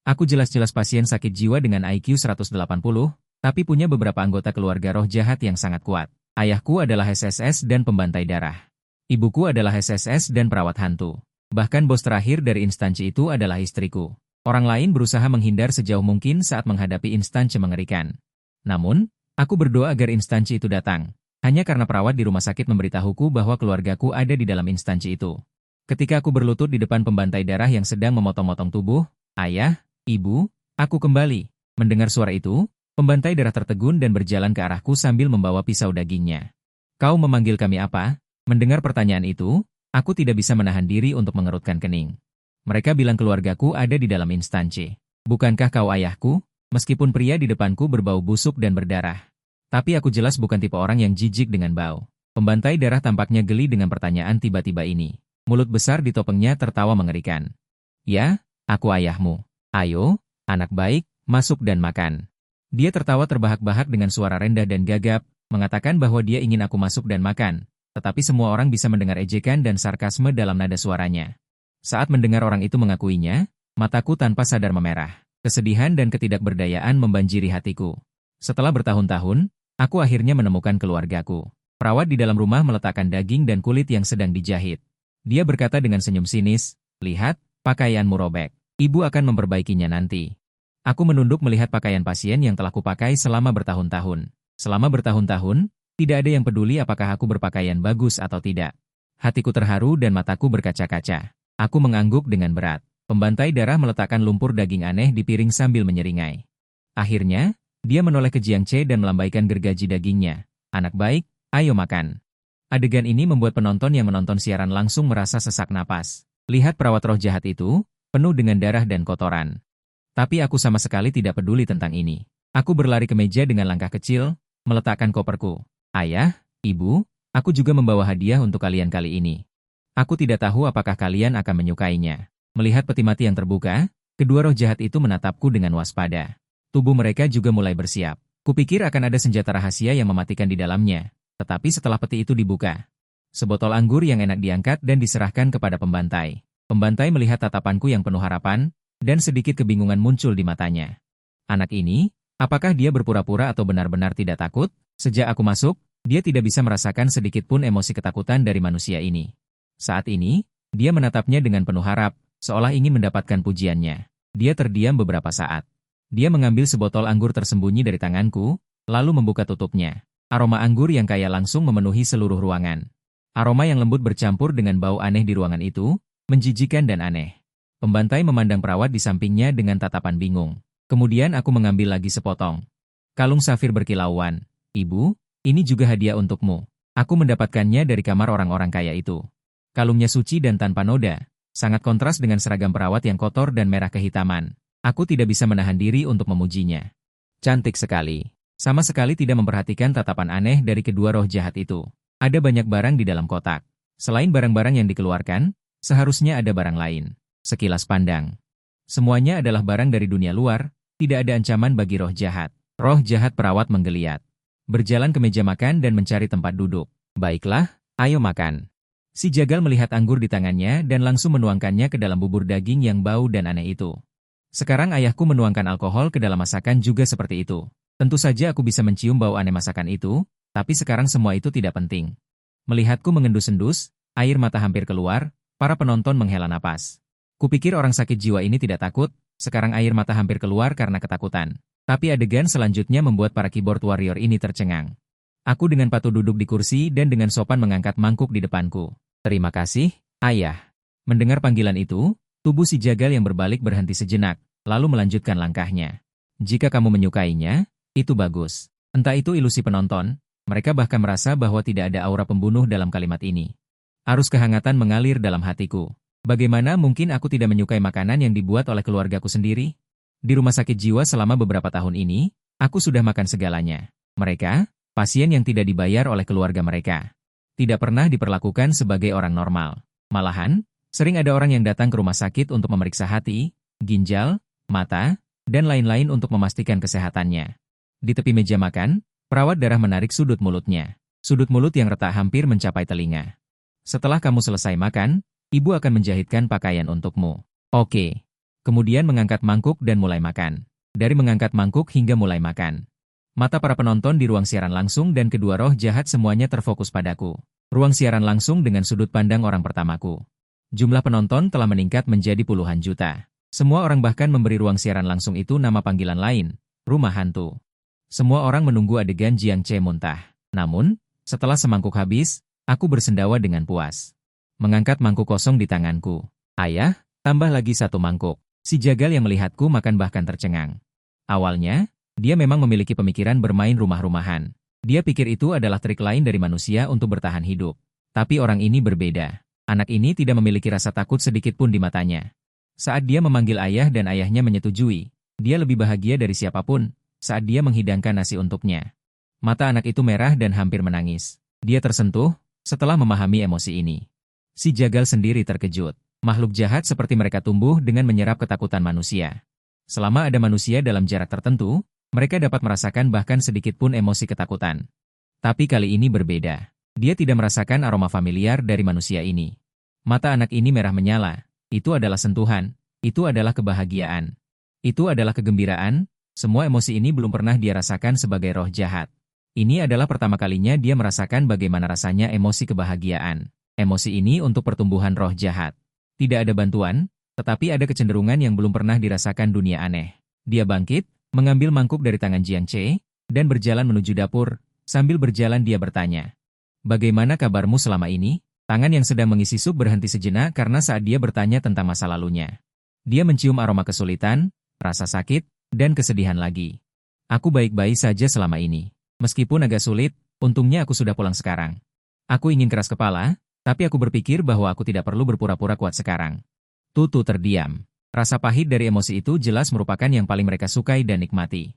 Aku jelas-jelas pasien sakit jiwa dengan IQ 180, tapi punya beberapa anggota keluarga roh jahat yang sangat kuat. Ayahku adalah SSS dan pembantai darah. Ibuku adalah SSS dan perawat hantu. Bahkan bos terakhir dari instansi itu adalah istriku. Orang lain berusaha menghindar sejauh mungkin saat menghadapi instansi mengerikan. Namun, aku berdoa agar instansi itu datang. Hanya karena perawat di rumah sakit memberitahuku bahwa keluargaku ada di dalam instansi itu. Ketika aku berlutut di depan pembantai darah yang sedang memotong-motong tubuh, ayah, ibu, aku kembali. Mendengar suara itu, pembantai darah tertegun dan berjalan ke arahku sambil membawa pisau dagingnya. Kau memanggil kami apa? Mendengar pertanyaan itu, aku tidak bisa menahan diri untuk mengerutkan kening. Mereka bilang keluargaku ada di dalam instansi. Bukankah kau ayahku? Meskipun pria di depanku berbau busuk dan berdarah. Tapi aku jelas bukan tipe orang yang jijik dengan bau. Pembantai darah tampaknya geli dengan pertanyaan tiba-tiba ini. Mulut besar di topengnya tertawa mengerikan. Ya, aku ayahmu. Ayo, anak baik, masuk dan makan. Dia tertawa terbahak-bahak dengan suara rendah dan gagap, mengatakan bahwa dia ingin aku masuk dan makan. Tetapi semua orang bisa mendengar ejekan dan sarkasme dalam nada suaranya. Saat mendengar orang itu mengakuinya, mataku tanpa sadar memerah. Kesedihan dan ketidakberdayaan membanjiri hatiku. Setelah bertahun-tahun, aku akhirnya menemukan keluargaku. Perawat di dalam rumah meletakkan daging dan kulit yang sedang dijahit. Dia berkata dengan senyum sinis, "Lihat, pakaianmu robek. Ibu akan memperbaikinya nanti." Aku menunduk melihat pakaian pasien yang telah kupakai selama bertahun-tahun. Selama bertahun-tahun, tidak ada yang peduli apakah aku berpakaian bagus atau tidak. Hatiku terharu dan mataku berkaca-kaca. Aku mengangguk dengan berat. Pembantai darah meletakkan lumpur daging aneh di piring sambil menyeringai. Akhirnya, dia menoleh ke Jiang Che dan melambaikan gergaji dagingnya. "Anak baik, ayo makan." Adegan ini membuat penonton yang menonton siaran langsung merasa sesak napas. Lihat perawat roh jahat itu, penuh dengan darah dan kotoran. Tapi aku sama sekali tidak peduli tentang ini. Aku berlari ke meja dengan langkah kecil, meletakkan koperku. "Ayah, ibu, aku juga membawa hadiah untuk kalian kali ini. Aku tidak tahu apakah kalian akan menyukainya." Melihat peti mati yang terbuka, kedua roh jahat itu menatapku dengan waspada. Tubuh mereka juga mulai bersiap. Kupikir akan ada senjata rahasia yang mematikan di dalamnya. Tetapi setelah peti itu dibuka, sebotol anggur yang enak diangkat dan diserahkan kepada pembantai. Pembantai melihat tatapanku yang penuh harapan, dan sedikit kebingungan muncul di matanya. Anak ini, apakah dia berpura-pura atau benar-benar tidak takut? Sejak aku masuk, dia tidak bisa merasakan sedikit pun emosi ketakutan dari manusia ini. Saat ini, dia menatapnya dengan penuh harap, seolah ingin mendapatkan pujiannya. Dia terdiam beberapa saat. Dia mengambil sebotol anggur tersembunyi dari tanganku, lalu membuka tutupnya. Aroma anggur yang kaya langsung memenuhi seluruh ruangan. Aroma yang lembut bercampur dengan bau aneh di ruangan itu, menjijikan dan aneh. Pembantai memandang perawat di sampingnya dengan tatapan bingung. Kemudian aku mengambil lagi sepotong. Kalung safir berkilauan. "Ibu, ini juga hadiah untukmu. Aku mendapatkannya dari kamar orang-orang kaya itu." Kalungnya suci dan tanpa noda. Sangat kontras dengan seragam perawat yang kotor dan merah kehitaman. Aku tidak bisa menahan diri untuk memujinya. Cantik sekali. Sama sekali tidak memperhatikan tatapan aneh dari kedua roh jahat itu. Ada banyak barang di dalam kotak. Selain barang-barang yang dikeluarkan, seharusnya ada barang lain. Sekilas pandang, semuanya adalah barang dari dunia luar, tidak ada ancaman bagi roh jahat. Roh jahat perawat menggeliat. Berjalan ke meja makan dan mencari tempat duduk. "Baiklah, ayo makan." Si jagal melihat anggur di tangannya dan langsung menuangkannya ke dalam bubur daging yang bau dan aneh itu. Sekarang ayahku menuangkan alkohol ke dalam masakan juga seperti itu. Tentu saja aku bisa mencium bau aneh masakan itu, tapi sekarang semua itu tidak penting. Melihatku mengendus-endus, air mata hampir keluar, para penonton menghela napas. Kupikir orang sakit jiwa ini tidak takut, sekarang air mata hampir keluar karena ketakutan. Tapi adegan selanjutnya membuat para keyboard warrior ini tercengang. Aku dengan patuh duduk di kursi dan dengan sopan mengangkat mangkuk di depanku. "Terima kasih, ayah." Mendengar panggilan itu, tubuh si jagal yang berbalik berhenti sejenak, lalu melanjutkan langkahnya. "Jika kamu menyukainya, itu bagus." Entah itu ilusi penonton, mereka bahkan merasa bahwa tidak ada aura pembunuh dalam kalimat ini. Arus kehangatan mengalir dalam hatiku. Bagaimana mungkin aku tidak menyukai makanan yang dibuat oleh keluargaku sendiri? Di rumah sakit jiwa selama beberapa tahun ini, aku sudah makan segalanya. Mereka, pasien yang tidak dibayar oleh keluarga mereka, tidak pernah diperlakukan sebagai orang normal. Malahan, sering ada orang yang datang ke rumah sakit untuk memeriksa hati, ginjal, mata, dan lain-lain untuk memastikan kesehatannya. Di tepi meja makan, perawat darah menarik sudut mulutnya. Sudut mulut yang retak hampir mencapai telinga. "Setelah kamu selesai makan, ibu akan menjahitkan pakaian untukmu." "Oke." Kemudian mengangkat mangkuk dan mulai makan. Dari mengangkat mangkuk hingga mulai makan. Mata para penonton di ruang siaran langsung dan kedua roh jahat semuanya terfokus padaku. Ruang siaran langsung dengan sudut pandang orang pertamaku. Jumlah penonton telah meningkat menjadi puluhan juta. Semua orang bahkan memberi ruang siaran langsung itu nama panggilan lain, rumah hantu. Semua orang menunggu adegan Jiang Che muntah. Namun, setelah semangkuk habis, aku bersendawa dengan puas. Mengangkat mangkuk kosong di tanganku. Ayah, tambah lagi satu mangkuk. Si jagal yang melihatku makan bahkan tercengang. Awalnya, dia memang memiliki pemikiran bermain rumah-rumahan. Dia pikir itu adalah trik lain dari manusia untuk bertahan hidup. Tapi orang ini berbeda. Anak ini tidak memiliki rasa takut sedikit pun di matanya. Saat dia memanggil ayah dan ayahnya menyetujui, dia lebih bahagia dari siapapun saat dia menghidangkan nasi untuknya. Mata anak itu merah dan hampir menangis. Dia tersentuh setelah memahami emosi ini. Si jagal sendiri terkejut. Makhluk jahat seperti mereka tumbuh dengan menyerap ketakutan manusia. Selama ada manusia dalam jarak tertentu, mereka dapat merasakan bahkan sedikit pun emosi ketakutan. Tapi kali ini berbeda. Dia tidak merasakan aroma familiar dari manusia ini. Mata anak ini merah menyala. Itu adalah sentuhan. Itu adalah kebahagiaan. Itu adalah kegembiraan. Semua emosi ini belum pernah dia rasakan sebagai roh jahat. Ini adalah pertama kalinya dia merasakan bagaimana rasanya emosi kebahagiaan. Emosi ini untuk pertumbuhan roh jahat. Tidak ada bantuan, tetapi ada kecenderungan yang belum pernah dirasakan dunia aneh. Dia bangkit, mengambil mangkuk dari tangan Jiang Che, dan berjalan menuju dapur. Sambil berjalan dia bertanya, "Bagaimana kabarmu selama ini?" Tangan yang sedang mengisi sup berhenti sejenak karena saat dia bertanya tentang masa lalunya. Dia mencium aroma kesulitan, rasa sakit, dan kesedihan lagi. "Aku baik-baik saja selama ini. Meskipun agak sulit, untungnya aku sudah pulang sekarang. Aku ingin keras kepala, tapi aku berpikir bahwa aku tidak perlu berpura-pura kuat sekarang." Tutu terdiam. Rasa pahit dari emosi itu jelas merupakan yang paling mereka sukai dan nikmati.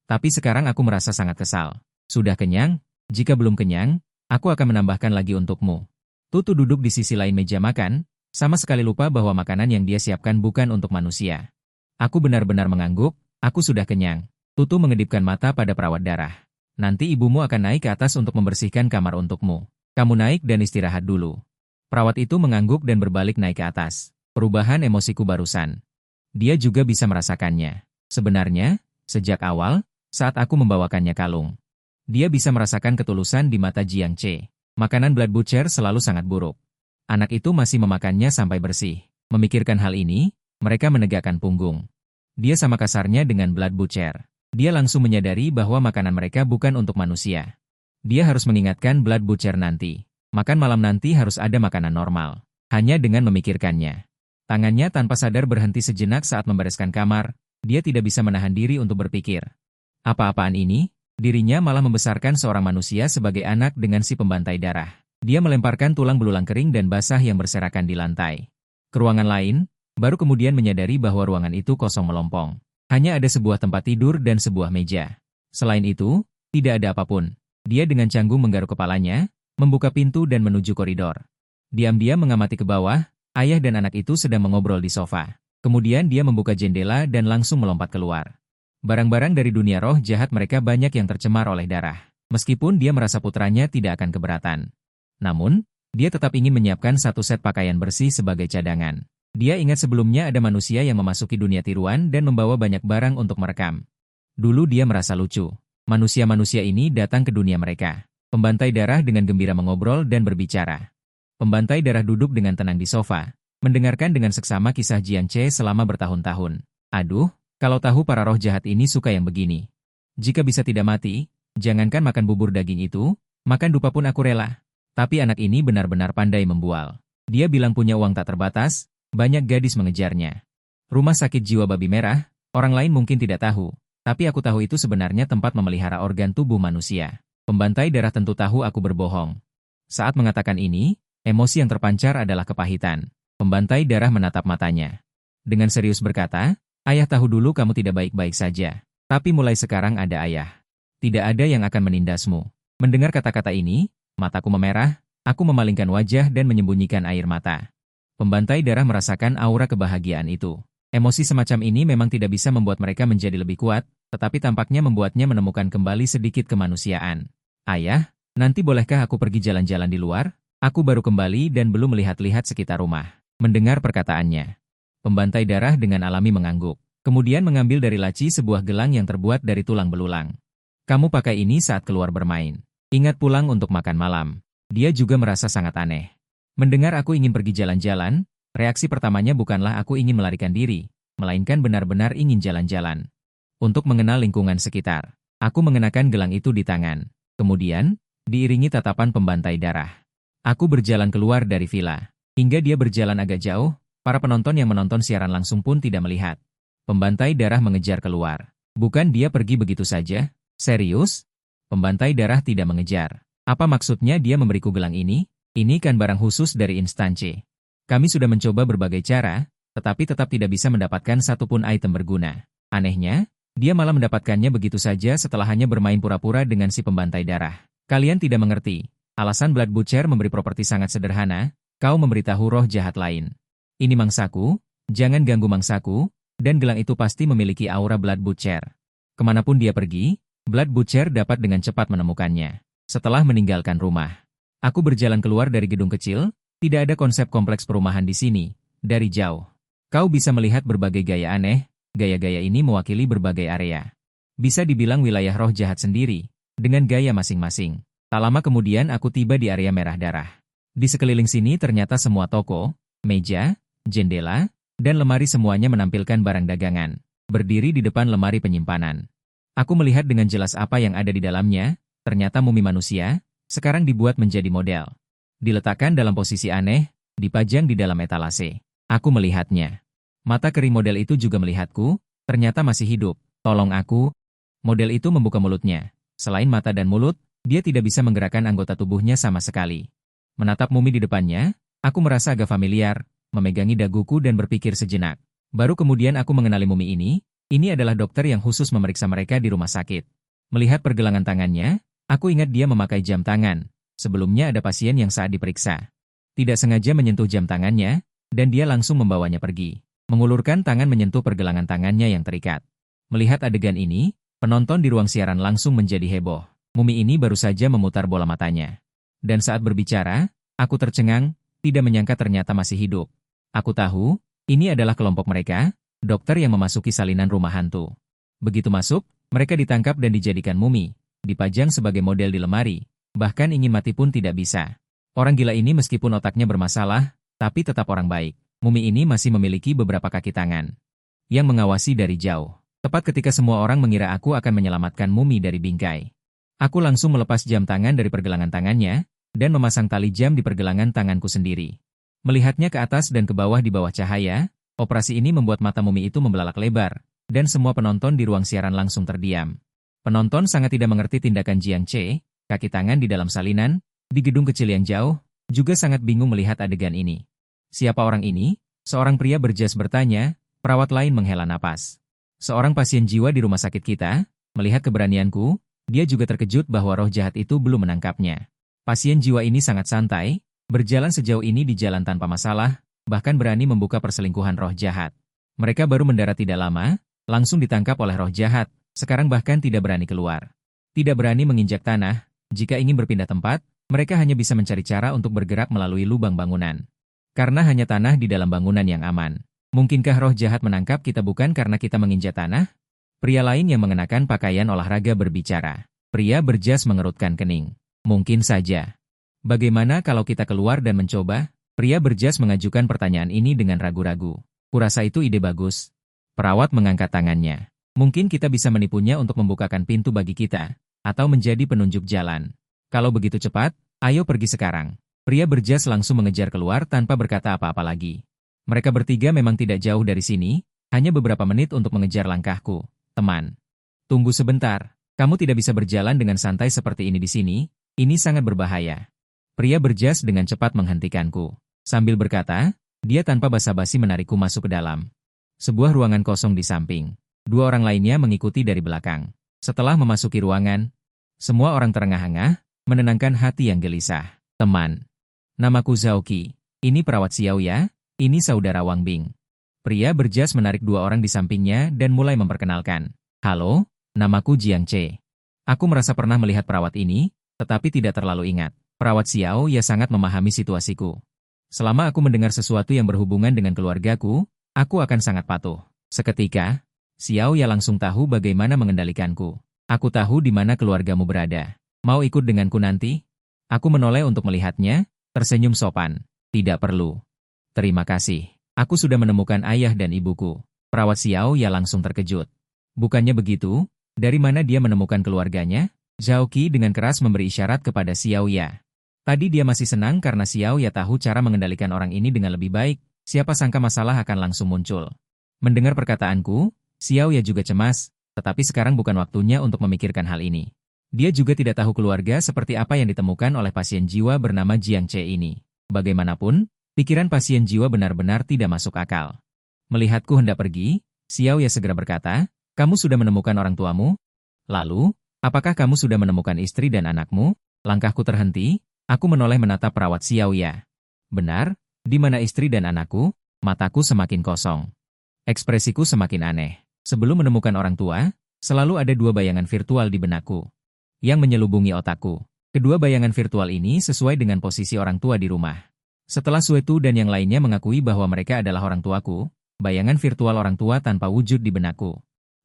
Tapi sekarang aku merasa sangat kesal. "Sudah kenyang? Jika belum kenyang, aku akan menambahkan lagi untukmu." Tutu duduk di sisi lain meja makan, sama sekali lupa bahwa makanan yang dia siapkan bukan untuk manusia. Aku benar-benar mengangguk, aku sudah kenyang. Tutu mengedipkan mata pada perawat darah. "Nanti ibumu akan naik ke atas untuk membersihkan kamar untukmu. Kamu naik dan istirahat dulu." Perawat itu mengangguk dan berbalik naik ke atas. Perubahan emosiku barusan. Dia juga bisa merasakannya. Sebenarnya, sejak awal, saat aku membawakannya kalung, dia bisa merasakan ketulusan di mata Jiang Che. Makanan Blood Butcher selalu sangat buruk. Anak itu masih memakannya sampai bersih. Memikirkan hal ini, mereka menegakkan punggung. Dia sama kasarnya dengan Blood Butcher. Dia langsung menyadari bahwa makanan mereka bukan untuk manusia. Dia harus mengingatkan Blood Butcher nanti. Makan malam nanti harus ada makanan normal. Hanya dengan memikirkannya. Tangannya tanpa sadar berhenti sejenak saat membereskan kamar. Dia tidak bisa menahan diri untuk berpikir. Apa-apaan ini? Dirinya malah membesarkan seorang manusia sebagai anak dengan si pembantai darah. Dia melemparkan tulang belulang kering dan basah yang berserakan di lantai. Ke ruangan lain, baru kemudian menyadari bahwa ruangan itu kosong melompong. Hanya ada sebuah tempat tidur dan sebuah meja. Selain itu, tidak ada apapun. Dia dengan canggung menggaruk kepalanya, membuka pintu dan menuju koridor. Diam-diam mengamati ke bawah, ayah dan anak itu sedang mengobrol di sofa. Kemudian dia membuka jendela dan langsung melompat keluar. Barang-barang dari dunia roh jahat mereka banyak yang tercemar oleh darah. Meskipun dia merasa putranya tidak akan keberatan. Namun, dia tetap ingin menyiapkan satu set pakaian bersih sebagai cadangan. Dia ingat sebelumnya ada manusia yang memasuki dunia tiruan dan membawa banyak barang untuk merekam. Dulu dia merasa lucu. Manusia-manusia ini datang ke dunia mereka. Pembantai darah dengan gembira mengobrol dan berbicara. Pembantai darah duduk dengan tenang di sofa, mendengarkan dengan seksama kisah Jiang Che selama bertahun-tahun. Aduh, kalau tahu para roh jahat ini suka yang begini. Jika bisa tidak mati, jangankan makan bubur daging itu, makan dupa pun aku rela. Tapi anak ini benar-benar pandai membual. Dia bilang punya uang tak terbatas, banyak gadis mengejarnya. Rumah sakit jiwa babi merah, orang lain mungkin tidak tahu, tapi aku tahu itu sebenarnya tempat memelihara organ tubuh manusia. Pembantai darah tentu tahu aku berbohong. Saat mengatakan ini, emosi yang terpancar adalah kepahitan. Pembantai darah menatap matanya. Dengan serius berkata, "Ayah tahu dulu kamu tidak baik-baik saja. Tapi mulai sekarang ada ayah. Tidak ada yang akan menindasmu." Mendengar kata-kata ini, mataku memerah, aku memalingkan wajah dan menyembunyikan air mata. Pembantai darah merasakan aura kebahagiaan itu. Emosi semacam ini memang tidak bisa membuat mereka menjadi lebih kuat, tetapi tampaknya membuatnya menemukan kembali sedikit kemanusiaan. "Ayah, nanti bolehkah aku pergi jalan-jalan di luar? Aku baru kembali dan belum melihat-lihat sekitar rumah." Mendengar perkataannya, Pembantai darah dengan alami mengangguk. Kemudian mengambil dari laci sebuah gelang yang terbuat dari tulang belulang. Kamu pakai ini saat keluar bermain. Ingat pulang untuk makan malam. Dia juga merasa sangat aneh. Mendengar aku ingin pergi jalan-jalan, reaksi pertamanya bukanlah aku ingin melarikan diri, melainkan benar-benar ingin jalan-jalan. Untuk mengenal lingkungan sekitar, aku mengenakan gelang itu di tangan. Kemudian, diiringi tatapan pembantai darah. Aku berjalan keluar dari villa. Hingga dia berjalan agak jauh, para penonton yang menonton siaran langsung pun tidak melihat. Pembantai darah mengejar keluar. Bukan dia pergi begitu saja? Serius? Pembantai darah tidak mengejar. Apa maksudnya dia memberiku gelang ini? Ini kan barang khusus dari instansi. Kami sudah mencoba berbagai cara, tetapi tetap tidak bisa mendapatkan satupun item berguna. Anehnya, dia malah mendapatkannya begitu saja setelah hanya bermain pura-pura dengan si pembantai darah. Kalian tidak mengerti. Alasan Blood Butcher memberi properti sangat sederhana, kau memberitahu roh jahat lain. Ini mangsaku, jangan ganggu mangsaku, dan gelang itu pasti memiliki aura Blood Butcher. Kemanapun dia pergi, Blood Butcher dapat dengan cepat menemukannya. Setelah meninggalkan rumah, aku berjalan keluar dari gedung kecil, tidak ada konsep kompleks perumahan di sini, dari jauh. Kau bisa melihat berbagai gaya aneh, gaya-gaya ini mewakili berbagai area. Bisa dibilang wilayah roh jahat sendiri, dengan gaya masing-masing. Tak lama kemudian aku tiba di area merah darah. Di sekeliling sini ternyata semua toko, meja, jendela, dan lemari semuanya menampilkan barang dagangan. Berdiri di depan lemari penyimpanan. Aku melihat dengan jelas apa yang ada di dalamnya, ternyata mumi manusia, sekarang dibuat menjadi model. Diletakkan dalam posisi aneh, dipajang di dalam etalase. Aku melihatnya. Mata kering model itu juga melihatku, ternyata masih hidup. Tolong aku. Model itu membuka mulutnya. Selain mata dan mulut, dia tidak bisa menggerakkan anggota tubuhnya sama sekali. Menatap mumi di depannya, aku merasa agak familiar, memegangi daguku dan berpikir sejenak. Baru kemudian aku mengenali mumi ini adalah dokter yang khusus memeriksa mereka di rumah sakit. Melihat pergelangan tangannya, aku ingat dia memakai jam tangan. Sebelumnya ada pasien yang saat diperiksa. Tidak sengaja menyentuh jam tangannya, dan dia langsung membawanya pergi. Mengulurkan tangan menyentuh pergelangan tangannya yang terikat. Melihat adegan ini, penonton di ruang siaran langsung menjadi heboh. Mumi ini baru saja memutar bola matanya. Dan saat berbicara, aku tercengang, tidak menyangka ternyata masih hidup. Aku tahu, ini adalah kelompok mereka, dokter yang memasuki salinan rumah hantu. Begitu masuk, mereka ditangkap dan dijadikan mumi, dipajang sebagai model di lemari, bahkan ingin mati pun tidak bisa. Orang gila ini meskipun otaknya bermasalah, tapi tetap orang baik. Mumi ini masih memiliki beberapa kaki tangan yang mengawasi dari jauh. Tepat ketika semua orang mengira aku akan menyelamatkan mumi dari bingkai. Aku langsung melepas jam tangan dari pergelangan tangannya, dan memasang tali jam di pergelangan tanganku sendiri. Melihatnya ke atas dan ke bawah di bawah cahaya, operasi ini membuat mata mumi itu membelalak lebar, dan semua penonton di ruang siaran langsung terdiam. Penonton sangat tidak mengerti tindakan Jiang Che, kaki tangan di dalam salinan, di gedung kecil yang jauh, juga sangat bingung melihat adegan ini. Siapa orang ini? Seorang pria berjas bertanya, perawat lain menghela napas. Seorang pasien jiwa di rumah sakit kita, melihat keberanianku, dia juga terkejut bahwa roh jahat itu belum menangkapnya. Pasien jiwa ini sangat santai, berjalan sejauh ini di jalan tanpa masalah, bahkan berani membuka perselingkuhan roh jahat. Mereka baru mendarat tidak lama, langsung ditangkap oleh roh jahat, sekarang bahkan tidak berani keluar. Tidak berani menginjak tanah, jika ingin berpindah tempat, mereka hanya bisa mencari cara untuk bergerak melalui lubang bangunan. Karena hanya tanah di dalam bangunan yang aman. Mungkinkah roh jahat menangkap kita bukan karena kita menginjak tanah? Pria lain yang mengenakan pakaian olahraga berbicara. Pria berjas mengerutkan kening. Mungkin saja. Bagaimana kalau kita keluar dan mencoba? Pria berjas mengajukan pertanyaan ini dengan ragu-ragu. Kurasa itu ide bagus. Perawat mengangkat tangannya. Mungkin kita bisa menipunya untuk membukakan pintu bagi kita, atau menjadi penunjuk jalan. Kalau begitu cepat, ayo pergi sekarang. Pria berjas langsung mengejar keluar tanpa berkata apa-apa lagi. Mereka bertiga memang tidak jauh dari sini, hanya beberapa menit untuk mengejar langkahku. Teman, tunggu sebentar. Kamu tidak bisa berjalan dengan santai seperti ini di sini. Ini sangat berbahaya. Pria berjas dengan cepat menghentikanku. Sambil berkata, dia tanpa basa-basi menarikku masuk ke dalam sebuah ruangan kosong di samping. Dua orang lainnya mengikuti dari belakang. Setelah memasuki ruangan, semua orang terengah-engah, menenangkan hati yang gelisah. Teman, namaku Zhaoqi. Ini perawat Xiao ya. Ini saudara Wang Bing. Pria berjas menarik dua orang di sampingnya dan mulai memperkenalkan. Halo, namaku Jiang Che. Aku merasa pernah melihat perawat ini, tetapi tidak terlalu ingat. Perawat Xiao ya sangat memahami situasiku. Selama aku mendengar sesuatu yang berhubungan dengan keluargaku, Aku akan sangat patuh. Seketika, Xiao Ya langsung tahu bagaimana mengendalikanku. Aku tahu di mana keluargamu berada. Mau ikut denganku nanti? Aku menoleh untuk melihatnya, tersenyum sopan. Tidak perlu. Terima kasih. Aku sudah menemukan ayah dan ibuku. Perawat Xiao Ya langsung terkejut. Bukannya begitu? Dari mana dia menemukan keluarganya? Zhao Qi dengan keras memberi isyarat kepada Xiao Ya. Tadi dia masih senang karena Xiao Ya tahu cara mengendalikan orang ini dengan lebih baik, siapa sangka masalah akan langsung muncul. Mendengar perkataanku, Xiao Ya juga cemas, tetapi sekarang bukan waktunya untuk memikirkan hal ini. Dia juga tidak tahu keluarga seperti apa yang ditemukan oleh pasien jiwa bernama Jiang Che ini. Bagaimanapun, pikiran pasien jiwa benar-benar tidak masuk akal. Melihatku hendak pergi, Xiao Ya segera berkata, "Kamu sudah menemukan orang tuamu? Lalu, apakah kamu sudah menemukan istri dan anakmu?" Langkahku terhenti, aku menoleh menatap perawat Xiao Ya. "Benar, di mana istri dan anakku?" Mataku semakin kosong. Ekspresiku semakin aneh. Sebelum menemukan orang tua, selalu ada dua bayangan virtual di benakku yang menyelubungi otakku. Kedua bayangan virtual ini sesuai dengan posisi orang tua di rumah. Setelah Suetu dan yang lainnya mengakui bahwa mereka adalah orang tuaku, bayangan virtual orang tua tanpa wujud di benakku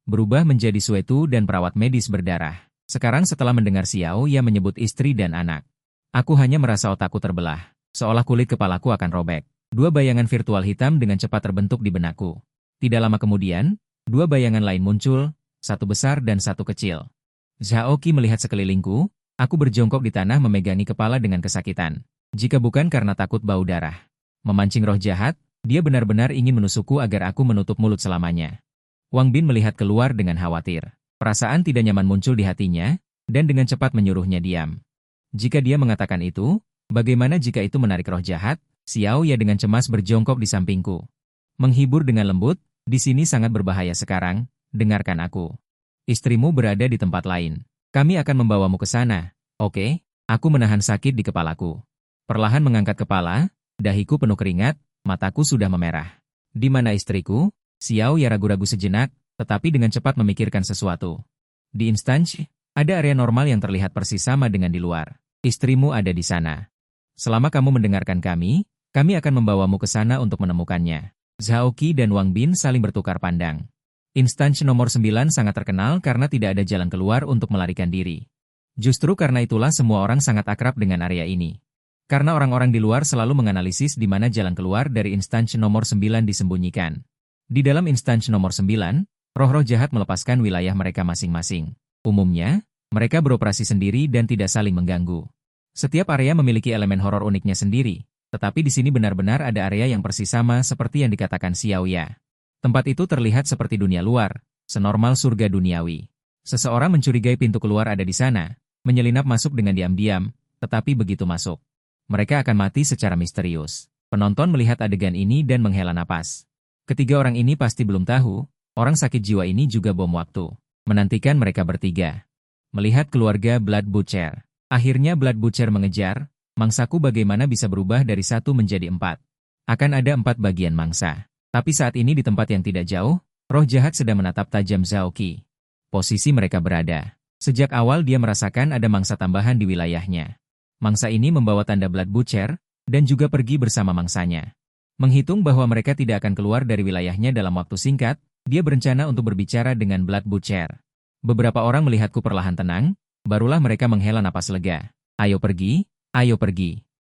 berubah menjadi Suetu dan perawat medis berdarah. Sekarang setelah mendengar Xiao Ya menyebut istri dan anak, aku hanya merasa otakku terbelah, seolah kulit kepalaku akan robek. Dua bayangan virtual hitam dengan cepat terbentuk di benakku. Tidak lama kemudian, dua bayangan lain muncul, satu besar dan satu kecil. Zhao Qi melihat sekelilingku, aku berjongkok di tanah memegangi kepala dengan kesakitan. Jika bukan karena takut bau darah memancing roh jahat, dia benar-benar ingin menusukku agar aku menutup mulut selamanya. Wang Bin melihat keluar dengan khawatir. Perasaan tidak nyaman muncul di hatinya, dan dengan cepat menyuruhnya diam. Jika dia mengatakan itu, bagaimana jika itu menarik roh jahat? Xiao Ya dengan cemas berjongkok di sampingku. Menghibur dengan lembut, "Di sini sangat berbahaya sekarang, dengarkan aku. Istrimu berada di tempat lain. Kami akan membawamu ke sana, oke?" Aku menahan sakit di kepalaku. Perlahan mengangkat kepala, dahiku penuh keringat, mataku sudah memerah. "Di mana istriku?" Xiao Ya ragu-ragu sejenak, tetapi dengan cepat memikirkan sesuatu. "Di instansi, ada area normal yang terlihat persis sama dengan di luar. Istrimu ada di sana. Selama kamu mendengarkan kami akan membawamu ke sana untuk menemukannya." Zhao Qi dan Wang Bin saling bertukar pandang. Instansi nomor 9 sangat terkenal karena tidak ada jalan keluar untuk melarikan diri. Justru karena itulah semua orang sangat akrab dengan area ini. Karena orang-orang di luar selalu menganalisis di mana jalan keluar dari instansi nomor 9 disembunyikan. Di dalam instansi nomor 9, roh-roh jahat melepaskan wilayah mereka masing-masing. Umumnya, mereka beroperasi sendiri dan tidak saling mengganggu. Setiap area memiliki elemen horor uniknya sendiri, tetapi di sini benar-benar ada area yang persis sama seperti yang dikatakan Xiao Ya. Tempat itu terlihat seperti dunia luar, senormal surga duniawi. Seseorang mencurigai pintu keluar ada di sana, menyelinap masuk dengan diam-diam, tetapi begitu masuk, mereka akan mati secara misterius. Penonton melihat adegan ini dan menghela napas. Ketiga orang ini pasti belum tahu, orang sakit jiwa ini juga bom waktu. Menantikan mereka bertiga. Melihat keluarga Blood Butcher. Akhirnya Blood Butcher mengejar, mangsaku bagaimana bisa berubah dari 1 menjadi 4. Akan ada 4 bagian mangsa. Tapi saat ini di tempat yang tidak jauh, roh jahat sedang menatap tajam Zhao Qi. Posisi mereka berada. Sejak awal dia merasakan ada mangsa tambahan di wilayahnya. Mangsa ini membawa tanda Blood Butcher, dan juga pergi bersama mangsanya. Menghitung bahwa mereka tidak akan keluar dari wilayahnya dalam waktu singkat, dia berencana untuk berbicara dengan Blood Butcher. Beberapa orang melihatku perlahan tenang, barulah mereka menghela napas lega. Ayo pergi,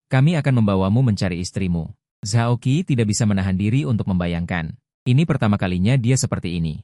kami akan membawamu mencari istrimu." Zhao Qi tidak bisa menahan diri untuk membayangkan. Ini pertama kalinya dia seperti ini.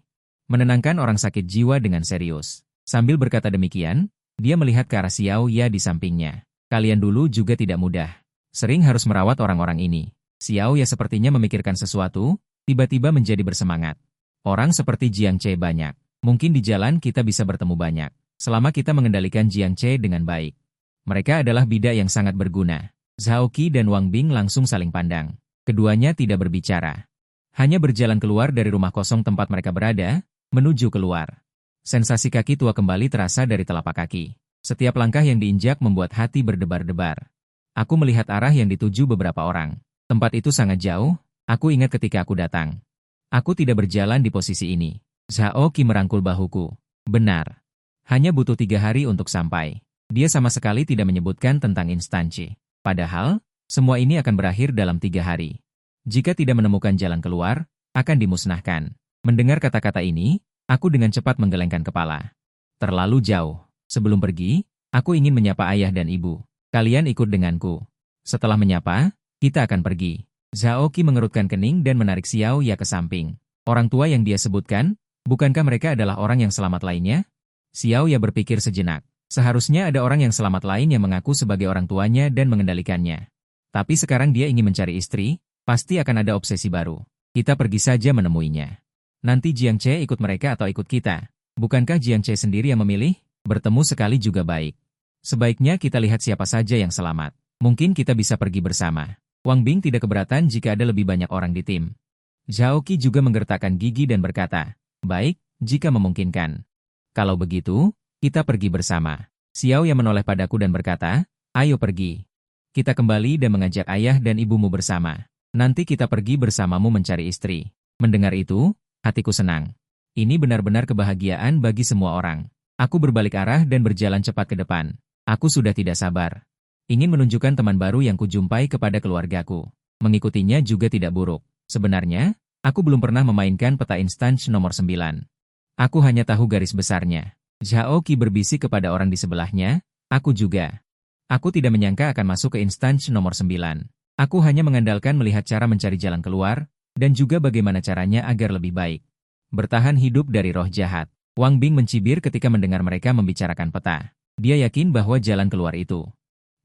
Menenangkan orang sakit jiwa dengan serius. Sambil berkata demikian, dia melihat ke arah Xiao Ya di sampingnya. "Kalian dulu juga tidak mudah. Sering harus merawat orang-orang ini." Xiao Ya sepertinya memikirkan sesuatu, tiba-tiba menjadi bersemangat. "Orang seperti Jiang Che banyak. Mungkin di jalan kita bisa bertemu banyak. Selama kita mengendalikan Jiang Che dengan baik. Mereka adalah bidak yang sangat berguna." Zhao Qi dan Wang Bing langsung saling pandang. Keduanya tidak berbicara. Hanya berjalan keluar dari rumah kosong tempat mereka berada, menuju keluar. Sensasi kaki tua kembali terasa dari telapak kaki. Setiap langkah yang diinjak membuat hati berdebar-debar. Aku melihat arah yang dituju beberapa orang. Tempat itu sangat jauh, aku ingat ketika aku datang. Aku tidak berjalan di posisi ini. Zhao Qi merangkul bahuku. Benar. Hanya butuh 3 hari untuk sampai. Dia sama sekali tidak menyebutkan tentang instansi. Padahal, semua ini akan berakhir dalam 3 hari. Jika tidak menemukan jalan keluar, akan dimusnahkan. Mendengar kata-kata ini, aku dengan cepat menggelengkan kepala. Terlalu jauh. Sebelum pergi, aku ingin menyapa ayah dan ibu. Kalian ikut denganku. Setelah menyapa, kita akan pergi. Zhao Qi mengerutkan kening dan menarik Xiao Ya ke samping. Orang tua yang dia sebutkan, bukankah mereka adalah orang yang selamat lainnya? Xiao Ya berpikir sejenak. Seharusnya ada orang yang selamat lain yang mengaku sebagai orang tuanya dan mengendalikannya. Tapi sekarang dia ingin mencari istri, pasti akan ada obsesi baru. Kita pergi saja menemuinya. Nanti Jiang Che ikut mereka atau ikut kita. Bukankah Jiang Che sendiri yang memilih? Bertemu sekali juga baik. Sebaiknya kita lihat siapa saja yang selamat. Mungkin kita bisa pergi bersama. Wang Bing tidak keberatan jika ada lebih banyak orang di tim. Zhao Qi juga menggertakkan gigi dan berkata, baik, jika memungkinkan. Kalau begitu, kita pergi bersama. Xiao yang menoleh padaku dan berkata, ayo pergi. Kita kembali dan mengajak ayah dan ibumu bersama. Nanti kita pergi bersamamu mencari istri. Mendengar itu, hatiku senang. Ini benar-benar kebahagiaan bagi semua orang. Aku berbalik arah dan berjalan cepat ke depan. Aku sudah tidak sabar. Ingin menunjukkan teman baru yang kujumpai kepada keluargaku. Mengikutinya juga tidak buruk. Sebenarnya, aku belum pernah memainkan peta instance nomor 9. Aku hanya tahu garis besarnya. Zhao Qi berbisik kepada orang di sebelahnya, aku juga. Aku tidak menyangka akan masuk ke instance nomor 9. Aku hanya mengandalkan melihat cara mencari jalan keluar, dan juga bagaimana caranya agar lebih baik. Bertahan hidup dari roh jahat. Wang Bing mencibir ketika mendengar mereka membicarakan peta. Dia yakin bahwa jalan keluar itu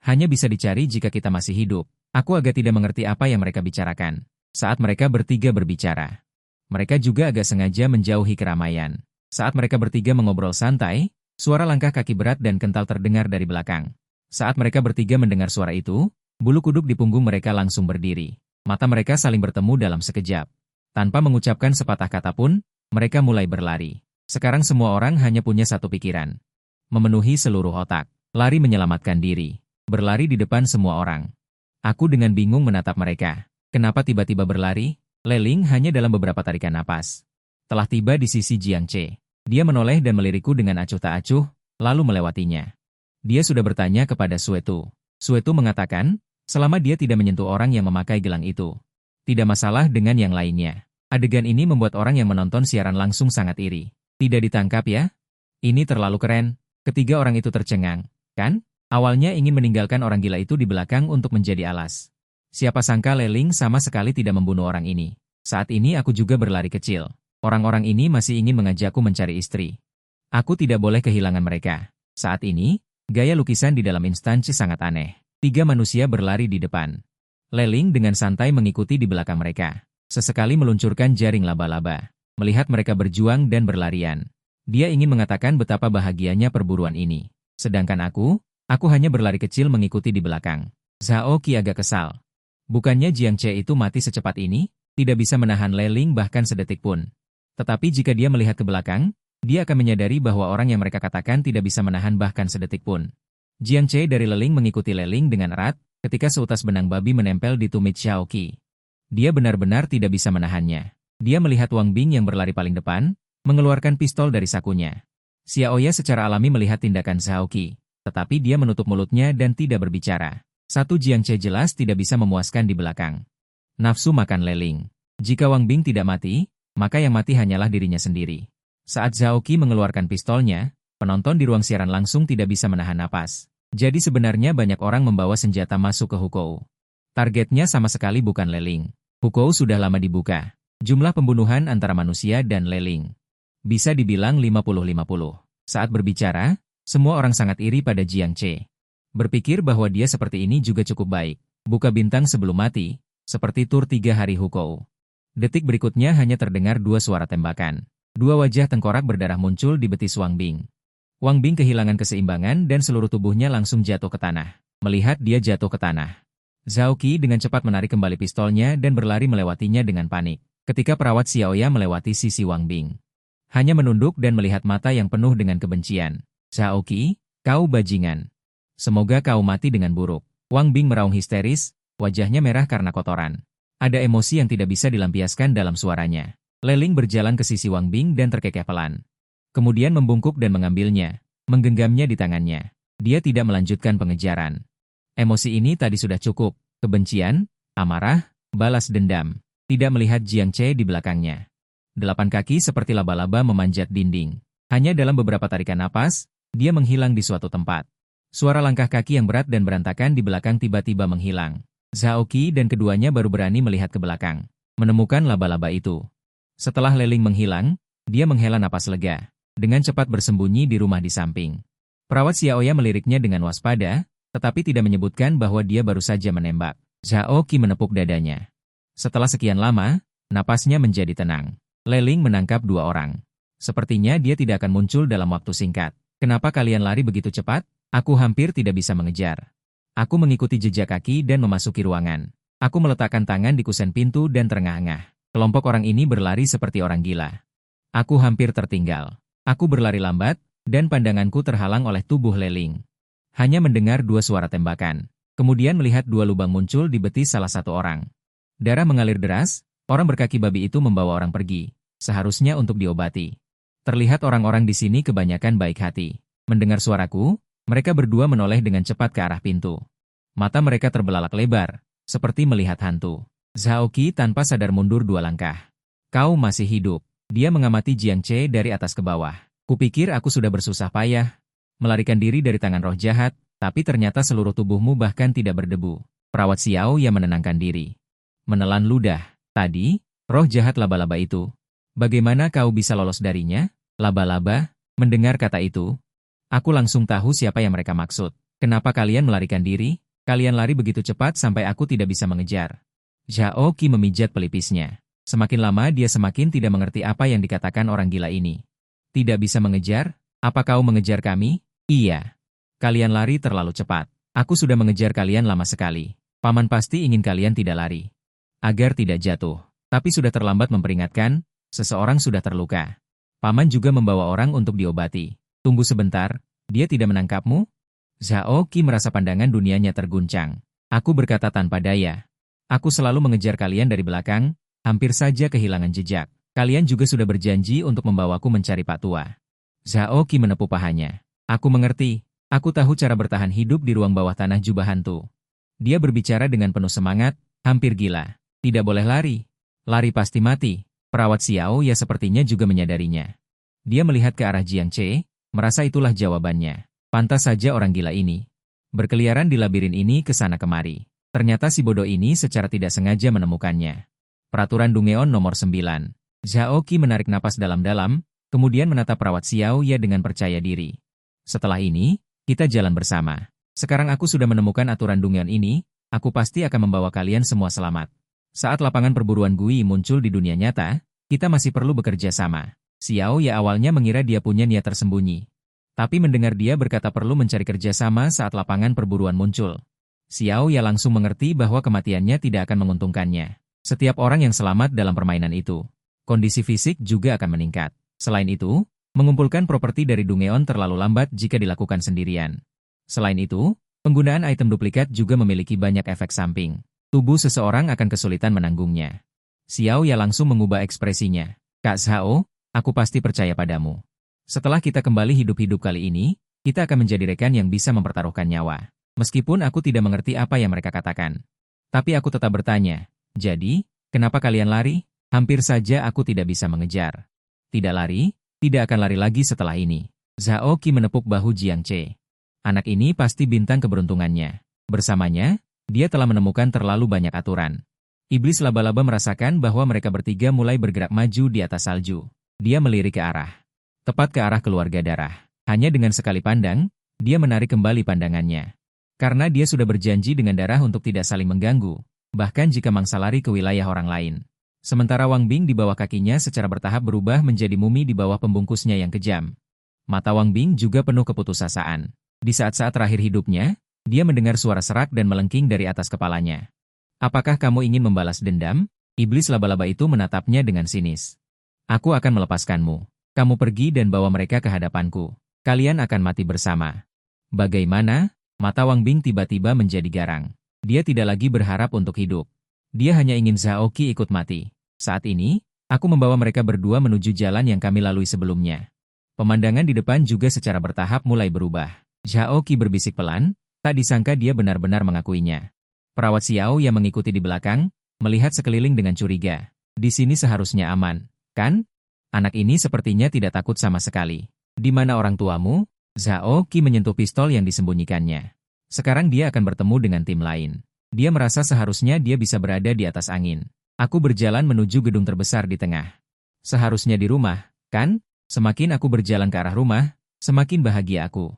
hanya bisa dicari jika kita masih hidup. Aku agak tidak mengerti apa yang mereka bicarakan. Saat mereka bertiga berbicara, mereka juga agak sengaja menjauhi keramaian. Saat mereka bertiga mengobrol santai, suara langkah kaki berat dan kental terdengar dari belakang. Saat mereka bertiga mendengar suara itu, bulu kuduk di punggung mereka langsung berdiri. Mata mereka saling bertemu dalam sekejap. Tanpa mengucapkan sepatah kata pun, mereka mulai berlari. Sekarang semua orang hanya punya satu pikiran. Memenuhi seluruh otak. Lari menyelamatkan diri. Berlari di depan semua orang. Aku dengan bingung menatap mereka. Kenapa tiba-tiba berlari? Leling hanya dalam beberapa tarikan napas. Telah tiba di sisi Jiang Che. Dia menoleh dan melirikku dengan acuh tak acuh, lalu melewatinya. Dia sudah bertanya kepada Suetu. Suetu mengatakan, selama dia tidak menyentuh orang yang memakai gelang itu, tidak masalah dengan yang lainnya. Adegan ini membuat orang yang menonton siaran langsung sangat iri. Tidak ditangkap ya? Ini terlalu keren. Ketiga orang itu tercengang, kan? Awalnya ingin meninggalkan orang gila itu di belakang untuk menjadi alas. Siapa sangka Leling sama sekali tidak membunuh orang ini. Saat ini aku juga berlari kecil. Orang-orang ini masih ingin mengajakku mencari istri. Aku tidak boleh kehilangan mereka. Saat ini, gaya lukisan di dalam instansi sangat aneh. 3 manusia berlari di depan. Leling dengan santai mengikuti di belakang mereka. Sesekali meluncurkan jaring laba-laba. Melihat mereka berjuang dan berlarian, dia ingin mengatakan betapa bahagianya perburuan ini. Sedangkan aku hanya berlari kecil mengikuti di belakang. Zhao Qi agak kesal. Bukannya Jiang Che itu mati secepat ini? Tidak bisa menahan Leling bahkan sedetik pun. Tetapi jika dia melihat ke belakang, dia akan menyadari bahwa orang yang mereka katakan tidak bisa menahan bahkan sedetik pun. Jiang Che dari Leling mengikuti Leling dengan erat, ketika seutas benang babi menempel di tumit Zhao Qi. Dia benar-benar tidak bisa menahannya. Dia melihat Wang Bing yang berlari paling depan, mengeluarkan pistol dari sakunya. Xiaoya secara alami melihat tindakan Zhao Qi, tetapi dia menutup mulutnya dan tidak berbicara. Satu Jiang Che jelas tidak bisa memuaskan di belakang. Nafsu makan Leling. Jika Wang Bing tidak mati, maka yang mati hanyalah dirinya sendiri. Saat Zhao Qi mengeluarkan pistolnya, penonton di ruang siaran langsung tidak bisa menahan napas. Jadi sebenarnya banyak orang membawa senjata masuk ke Hukou. Targetnya sama sekali bukan Leling. Hukou sudah lama dibuka. Jumlah pembunuhan antara manusia dan Leling bisa dibilang 50-50. Saat berbicara, semua orang sangat iri pada Jiang Che. Berpikir bahwa dia seperti ini juga cukup baik. Buka bintang sebelum mati, seperti tur 3 hari Hukou. Detik berikutnya hanya terdengar 2 suara tembakan. 2 wajah tengkorak berdarah muncul di betis Wang Bing. Wang Bing kehilangan keseimbangan dan seluruh tubuhnya langsung jatuh ke tanah. Melihat dia jatuh ke tanah, Zhao Qi dengan cepat menarik kembali pistolnya dan berlari melewatinya dengan panik. Ketika perawat Xiaoya melewati sisi Wang Bing, hanya menunduk dan melihat mata yang penuh dengan kebencian. Zhao Qi, kau bajingan. Semoga kau mati dengan buruk. Wang Bing meraung histeris, wajahnya merah karena kotoran. Ada emosi yang tidak bisa dilampiaskan dalam suaranya. Leling berjalan ke sisi Wang Bing dan terkekeh pelan. Kemudian membungkuk dan mengambilnya, menggenggamnya di tangannya. Dia tidak melanjutkan pengejaran. Emosi ini tadi sudah cukup. Kebencian, amarah, balas dendam. tidak melihat Jiang Che di belakangnya. 8 kaki seperti laba-laba memanjat dinding. Hanya dalam beberapa tarikan napas, dia menghilang di suatu tempat. Suara langkah kaki yang berat dan berantakan di belakang tiba-tiba menghilang. Zhao Qi dan keduanya baru berani melihat ke belakang, menemukan laba-laba itu. Setelah Leling menghilang, dia menghela napas lega, dengan cepat bersembunyi di rumah di samping. Perawat Xiaoya meliriknya dengan waspada, tetapi tidak menyebutkan bahwa dia baru saja menembak. Zhao Qi menepuk dadanya. Setelah sekian lama, napasnya menjadi tenang. Leling menangkap 2 orang. Sepertinya dia tidak akan muncul dalam waktu singkat. Kenapa kalian lari begitu cepat? Aku hampir tidak bisa mengejar. Aku mengikuti jejak kaki dan memasuki ruangan. Aku meletakkan tangan di kusen pintu dan terengah-engah. Kelompok orang ini berlari seperti orang gila. Aku hampir tertinggal. Aku berlari lambat, dan pandanganku terhalang oleh tubuh Leling. Hanya mendengar 2 suara tembakan. Kemudian melihat 2 lubang muncul di betis salah satu orang. Darah mengalir deras, orang berkaki babi itu membawa orang pergi. Seharusnya untuk diobati. Terlihat orang-orang di sini kebanyakan baik hati. Mendengar suaraku, mereka berdua menoleh dengan cepat ke arah pintu. Mata mereka terbelalak lebar, seperti melihat hantu. Zhao Qi tanpa sadar mundur 2 langkah. Kau masih hidup. Dia mengamati Jiang Che dari atas ke bawah. Kupikir aku sudah bersusah payah melarikan diri dari tangan roh jahat, tapi ternyata seluruh tubuhmu bahkan tidak berdebu. Perawat Xiao yang menenangkan diri. Menelan ludah. Tadi, roh jahat laba-laba itu. Bagaimana kau bisa lolos darinya? Laba-laba, mendengar kata itu, aku langsung tahu siapa yang mereka maksud. Kenapa kalian melarikan diri? Kalian lari begitu cepat sampai aku tidak bisa mengejar. Zhao Qi memijat pelipisnya. Semakin lama dia semakin tidak mengerti apa yang dikatakan orang gila ini. Tidak bisa mengejar? Apa kau mengejar kami? Iya. Kalian lari terlalu cepat. Aku sudah mengejar kalian lama sekali. Paman pasti ingin kalian tidak lari. Agar tidak jatuh. Tapi sudah terlambat memperingatkan, seseorang sudah terluka. Paman juga membawa orang untuk diobati. Tunggu sebentar, dia tidak menangkapmu? Zhao Qi merasa pandangan dunianya terguncang. Aku berkata tanpa daya. Aku selalu mengejar kalian dari belakang, hampir saja kehilangan jejak. Kalian juga sudah berjanji untuk membawaku mencari Pak Tua. Zhao Qi menepuk pahanya. Aku mengerti. Aku tahu cara bertahan hidup di ruang bawah tanah jubah hantu. Dia berbicara dengan penuh semangat, hampir gila. Tidak boleh lari. Lari pasti mati. Perawat Xiao ya sepertinya juga menyadarinya. Dia melihat ke arah Jiang Che, merasa itulah jawabannya. Pantas saja orang gila ini berkeliaran di labirin ini ke sana kemari. Ternyata si bodoh ini secara tidak sengaja menemukannya. Peraturan Dungeon nomor 9. Zhao Qi menarik napas dalam-dalam, kemudian menatap perawat Xiao ya dengan percaya diri. Setelah ini, kita jalan bersama. Sekarang aku sudah menemukan aturan Dungeon ini, aku pasti akan membawa kalian semua selamat. Saat lapangan perburuan Gui muncul di dunia nyata, kita masih perlu bekerja sama. Xiao ya awalnya mengira dia punya niat tersembunyi. Tapi mendengar dia berkata perlu mencari kerjasama saat lapangan perburuan muncul, Xiao ya langsung mengerti bahwa kematiannya tidak akan menguntungkannya. Setiap orang yang selamat dalam permainan itu, kondisi fisik juga akan meningkat. Selain itu, mengumpulkan properti dari Dungeon terlalu lambat jika dilakukan sendirian. Selain itu, penggunaan item duplikat juga memiliki banyak efek samping. Tubuh seseorang akan kesulitan menanggungnya. Xiao ya langsung mengubah ekspresinya. Kak Zhao, aku pasti percaya padamu. Setelah kita kembali hidup-hidup kali ini, kita akan menjadi rekan yang bisa mempertaruhkan nyawa. Meskipun aku tidak mengerti apa yang mereka katakan. Tapi aku tetap bertanya, jadi, kenapa kalian lari? Hampir saja aku tidak bisa mengejar. Tidak lari, tidak akan lari lagi setelah ini. Zhao Qi menepuk bahu Jiang Che. Anak ini pasti bintang keberuntungannya. Bersamanya, dia telah menemukan terlalu banyak aturan. Iblis laba-laba merasakan bahwa mereka bertiga mulai bergerak maju di atas salju. Dia melirik ke arah. Tepat ke arah keluarga darah. Hanya dengan sekali pandang, dia menarik kembali pandangannya. Karena dia sudah berjanji dengan darah untuk tidak saling mengganggu, bahkan jika mangsa lari ke wilayah orang lain. Sementara Wang Bing di bawah kakinya secara bertahap berubah menjadi mumi di bawah pembungkusnya yang kejam. Mata Wang Bing juga penuh keputusasaan. Di saat-saat terakhir hidupnya, dia mendengar suara serak dan melengking dari atas kepalanya. Apakah kamu ingin membalas dendam? Iblis laba-laba itu menatapnya dengan sinis. Aku akan melepaskanmu. Kamu pergi dan bawa mereka ke hadapanku. Kalian akan mati bersama. Bagaimana? Mata Wang Bing tiba-tiba menjadi garang. Dia tidak lagi berharap untuk hidup. Dia hanya ingin Zhao Qi ikut mati. Saat ini, aku membawa mereka berdua menuju jalan yang kami lalui sebelumnya. Pemandangan di depan juga secara bertahap mulai berubah. Zhao Qi berbisik pelan, tak disangka dia benar-benar mengakuinya. Perawat Xiao yang mengikuti di belakang, melihat sekeliling dengan curiga. Di sini seharusnya aman, kan? Anak ini sepertinya tidak takut sama sekali. Di mana orang tuamu? Zhao Qi menyentuh pistol yang disembunyikannya. Sekarang dia akan bertemu dengan tim lain. Dia merasa seharusnya dia bisa berada di atas angin. Aku berjalan menuju gedung terbesar di tengah. Seharusnya di rumah, kan? Semakin aku berjalan ke arah rumah, semakin bahagia aku.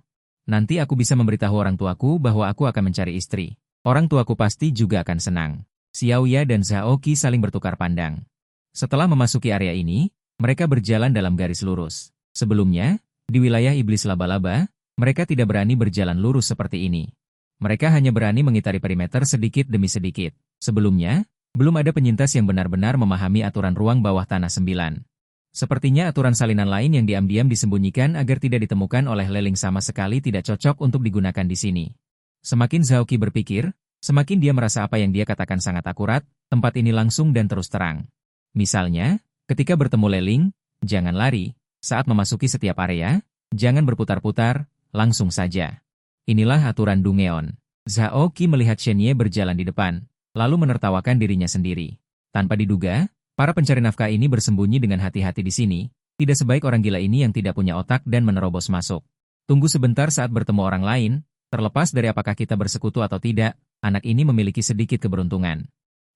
Nanti aku bisa memberitahu orang tuaku bahwa aku akan mencari istri. Orang tuaku pasti juga akan senang. Xiao Ya dan Zhao Qi saling bertukar pandang. Setelah memasuki area ini, mereka berjalan dalam garis lurus. Sebelumnya, di wilayah iblis laba-laba, mereka tidak berani berjalan lurus seperti ini. Mereka hanya berani mengitari perimeter sedikit demi sedikit. Sebelumnya, belum ada penyintas yang benar-benar memahami aturan ruang bawah tanah 9. Sepertinya aturan salinan lain yang diam-diam disembunyikan agar tidak ditemukan oleh Leling sama sekali tidak cocok untuk digunakan di sini. Semakin Zhao Qi berpikir, semakin dia merasa apa yang dia katakan sangat akurat, tempat ini langsung dan terus terang. Misalnya, ketika bertemu Leling, jangan lari. Saat memasuki setiap area, jangan berputar-putar, langsung saja. Inilah aturan Dungeon. Zhao Qi melihat Shen Ye berjalan di depan, lalu menertawakan dirinya sendiri. Tanpa diduga, para pencari nafkah ini bersembunyi dengan hati-hati di sini, tidak sebaik orang gila ini yang tidak punya otak dan menerobos masuk. Tunggu sebentar saat bertemu orang lain, terlepas dari apakah kita bersekutu atau tidak, anak ini memiliki sedikit keberuntungan.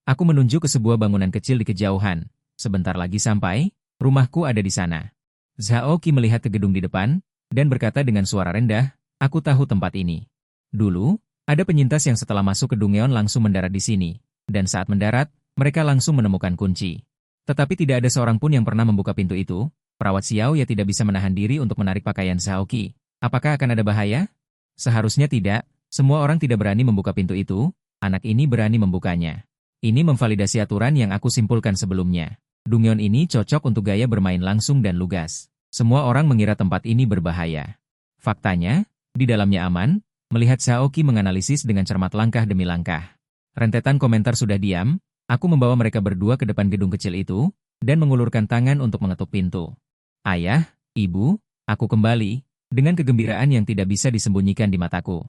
Aku menunjuk ke sebuah bangunan kecil di kejauhan. Sebentar lagi sampai, rumahku ada di sana. Zhao Qi melihat ke gedung di depan, dan berkata dengan suara rendah, aku tahu tempat ini. Dulu, ada penyintas yang setelah masuk ke Dungeon langsung mendarat di sini, dan saat mendarat, mereka langsung menemukan kunci. Tetapi tidak ada seorang pun yang pernah membuka pintu itu. Perawat Xiao Ya tidak bisa menahan diri untuk menarik pakaian Zhao Qi. Apakah akan ada bahaya? Seharusnya tidak, semua orang tidak berani membuka pintu itu, anak ini berani membukanya. Ini memvalidasi aturan yang aku simpulkan sebelumnya. Dungeon ini cocok untuk gaya bermain langsung dan lugas. Semua orang mengira tempat ini berbahaya. Faktanya, di dalamnya aman, melihat Zhao Qi menganalisis dengan cermat langkah demi langkah. Rentetan komentar sudah diam, aku membawa mereka berdua ke depan gedung kecil itu, dan mengulurkan tangan untuk mengetuk pintu. Ayah, ibu, aku kembali, dengan kegembiraan yang tidak bisa disembunyikan di mataku.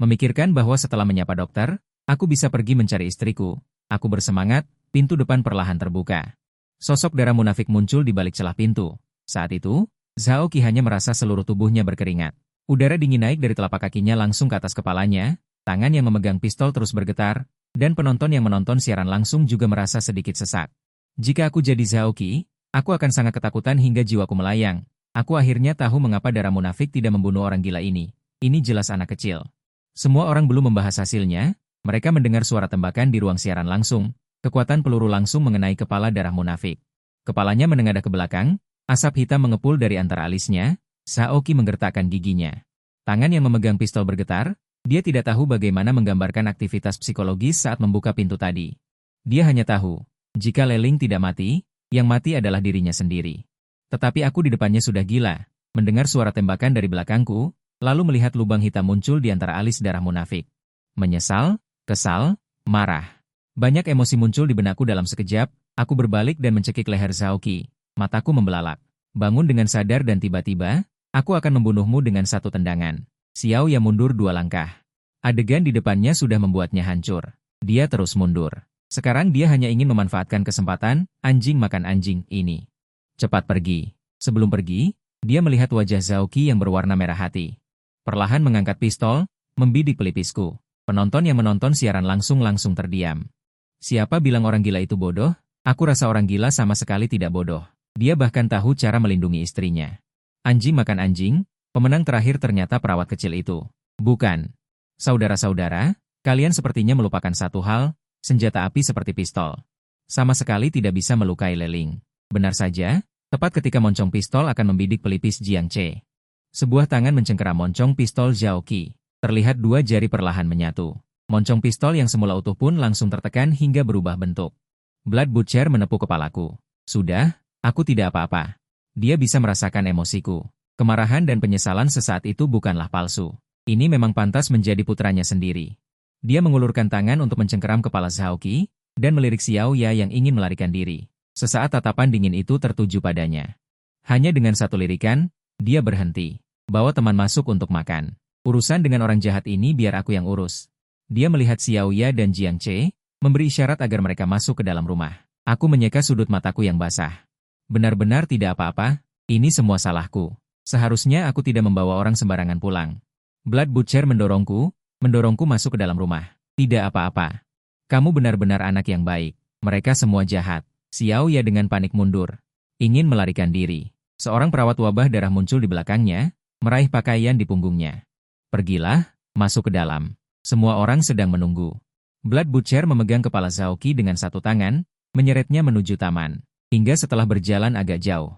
Memikirkan bahwa setelah menyapa dokter, aku bisa pergi mencari istriku. Aku bersemangat, pintu depan perlahan terbuka. Sosok darah munafik muncul di balik celah pintu. Saat itu, Zhao Qi hanya merasa seluruh tubuhnya berkeringat. Udara dingin naik dari telapak kakinya langsung ke atas kepalanya, tangan yang memegang pistol terus bergetar, dan penonton yang menonton siaran langsung juga merasa sedikit sesak. Jika aku jadi Zhao Qi, aku akan sangat ketakutan hingga jiwaku melayang. Aku akhirnya tahu mengapa darah munafik tidak membunuh orang gila ini. Ini jelas anak kecil. Semua orang belum membahas hasilnya, mereka mendengar suara tembakan di ruang siaran langsung, kekuatan peluru langsung mengenai kepala darah munafik. Kepalanya menengadah ke belakang, asap hitam mengepul dari antara alisnya, Zhao Qi menggertakkan giginya. Tangan yang memegang pistol bergetar, dia tidak tahu bagaimana menggambarkan aktivitas psikologis saat membuka pintu tadi. Dia hanya tahu, jika Leling tidak mati, yang mati adalah dirinya sendiri. Tetapi aku di depannya sudah gila, mendengar suara tembakan dari belakangku, lalu melihat lubang hitam muncul di antara alis darah munafik. Menyesal, kesal, marah. Banyak emosi muncul di benakku dalam sekejap, aku berbalik dan mencekik leher Zhao Qi. Mataku membelalak. Bangun dengan sadar dan tiba-tiba, aku akan membunuhmu dengan satu tendangan. Xiao Ya mundur 2 langkah. Adegan di depannya sudah membuatnya hancur. Dia terus mundur. Sekarang dia hanya ingin memanfaatkan kesempatan, anjing makan anjing, ini. Cepat pergi. Sebelum pergi, dia melihat wajah Zhao Qi yang berwarna merah hati. Perlahan mengangkat pistol, membidik pelipisku. Penonton yang menonton siaran langsung terdiam. Siapa bilang orang gila itu bodoh? Aku rasa orang gila sama sekali tidak bodoh. Dia bahkan tahu cara melindungi istrinya. Anjing makan anjing, pemenang terakhir ternyata perawat kecil itu. Bukan. Saudara-saudara, kalian sepertinya melupakan satu hal, senjata api seperti pistol. Sama sekali tidak bisa melukai Leling. Benar saja, tepat ketika moncong pistol akan membidik pelipis Jiang Che. Sebuah tangan mencengkeram moncong pistol Zhao Qi. Terlihat 2 jari perlahan menyatu. Moncong pistol yang semula utuh pun langsung tertekan hingga berubah bentuk. Blood Butcher menepuk kepalaku. Sudah, aku tidak apa-apa. Dia bisa merasakan emosiku. Kemarahan dan penyesalan sesaat itu bukanlah palsu. Ini memang pantas menjadi putranya sendiri. Dia mengulurkan tangan untuk mencengkeram kepala Zhao Qi, dan melirik Xiao Ya yang ingin melarikan diri. Sesaat tatapan dingin itu tertuju padanya. Hanya dengan satu lirikan, dia berhenti. Bawa teman masuk untuk makan. Urusan dengan orang jahat ini biar aku yang urus. Dia melihat Xiao Ya dan Jiang Che, memberi isyarat agar mereka masuk ke dalam rumah. Aku menyeka sudut mataku yang basah. Benar-benar tidak apa-apa, ini semua salahku. Seharusnya aku tidak membawa orang sembarangan pulang. Blood Butcher mendorongku masuk ke dalam rumah. Tidak apa-apa. Kamu benar-benar anak yang baik. Mereka semua jahat. Xiao Ya dengan panik mundur. Ingin melarikan diri. Seorang perawat wabah darah muncul di belakangnya, meraih pakaian di punggungnya. Pergilah, masuk ke dalam. Semua orang sedang menunggu. Blood Butcher memegang kepala Zhaoqi dengan satu tangan, menyeretnya menuju taman. Hingga setelah berjalan agak jauh.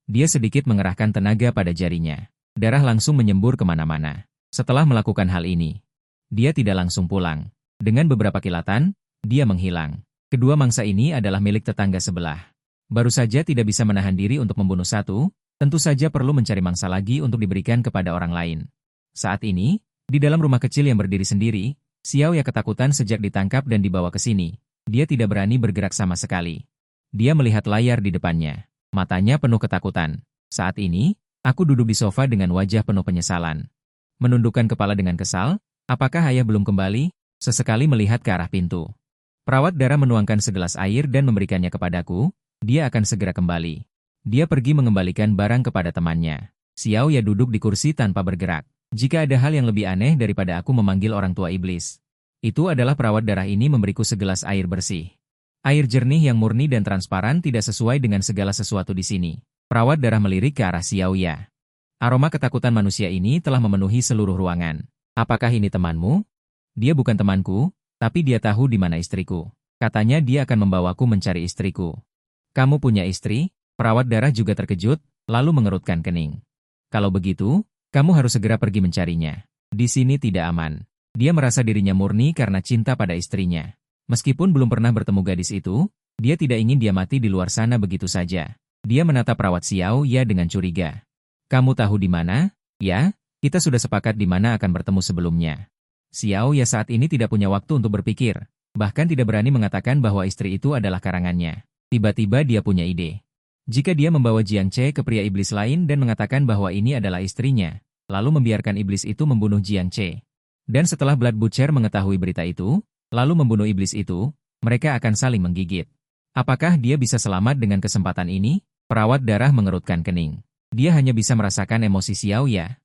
Dia sedikit mengerahkan tenaga pada jarinya. Darah langsung menyembur kemana-mana. Setelah melakukan hal ini, dia tidak langsung pulang. Dengan beberapa kilatan, dia menghilang. Kedua mangsa ini adalah milik tetangga sebelah. Baru saja tidak bisa menahan diri untuk membunuh satu, tentu saja perlu mencari mangsa lagi untuk diberikan kepada orang lain. Saat ini, di dalam rumah kecil yang berdiri sendiri, Xiao Ya ketakutan sejak ditangkap dan dibawa ke sini. Dia tidak berani bergerak sama sekali. Dia melihat layar di depannya. Matanya penuh ketakutan. Saat ini, aku duduk di sofa dengan wajah penuh penyesalan. Menundukkan kepala dengan kesal, apakah ayah belum kembali? Sesekali melihat ke arah pintu. Perawat darah menuangkan segelas air dan memberikannya kepadaku, dia akan segera kembali. Dia pergi mengembalikan barang kepada temannya. Xiao Ya duduk di kursi tanpa bergerak. Jika ada hal yang lebih aneh daripada aku memanggil orang tua iblis, itu adalah perawat darah ini memberiku segelas air bersih. Air jernih yang murni dan transparan tidak sesuai dengan segala sesuatu di sini. Perawat darah melirik ke arah Xiao Ya. Aroma ketakutan manusia ini telah memenuhi seluruh ruangan. Apakah ini temanmu? Dia bukan temanku, tapi dia tahu di mana istriku. Katanya dia akan membawaku mencari istriku. Kamu punya istri? Perawat darah juga terkejut, lalu mengerutkan kening. Kalau begitu, kamu harus segera pergi mencarinya. Di sini tidak aman. Dia merasa dirinya murni karena cinta pada istrinya. Meskipun belum pernah bertemu gadis itu, dia tidak ingin dia mati di luar sana begitu saja. Dia menatap perawat Xiao Ya dengan curiga. Kamu tahu di mana? Ya, kita sudah sepakat di mana akan bertemu sebelumnya. Xiao Ya saat ini tidak punya waktu untuk berpikir, bahkan tidak berani mengatakan bahwa istri itu adalah karangannya. Tiba-tiba dia punya ide. Jika dia membawa Jiang Che ke pria iblis lain dan mengatakan bahwa ini adalah istrinya, lalu membiarkan iblis itu membunuh Jiang Che. Dan setelah Blood Butcher mengetahui berita itu, lalu membunuh iblis itu, mereka akan saling menggigit. Apakah dia bisa selamat dengan kesempatan ini? Perawat darah mengerutkan kening. Dia hanya bisa merasakan emosi Xiao Ya,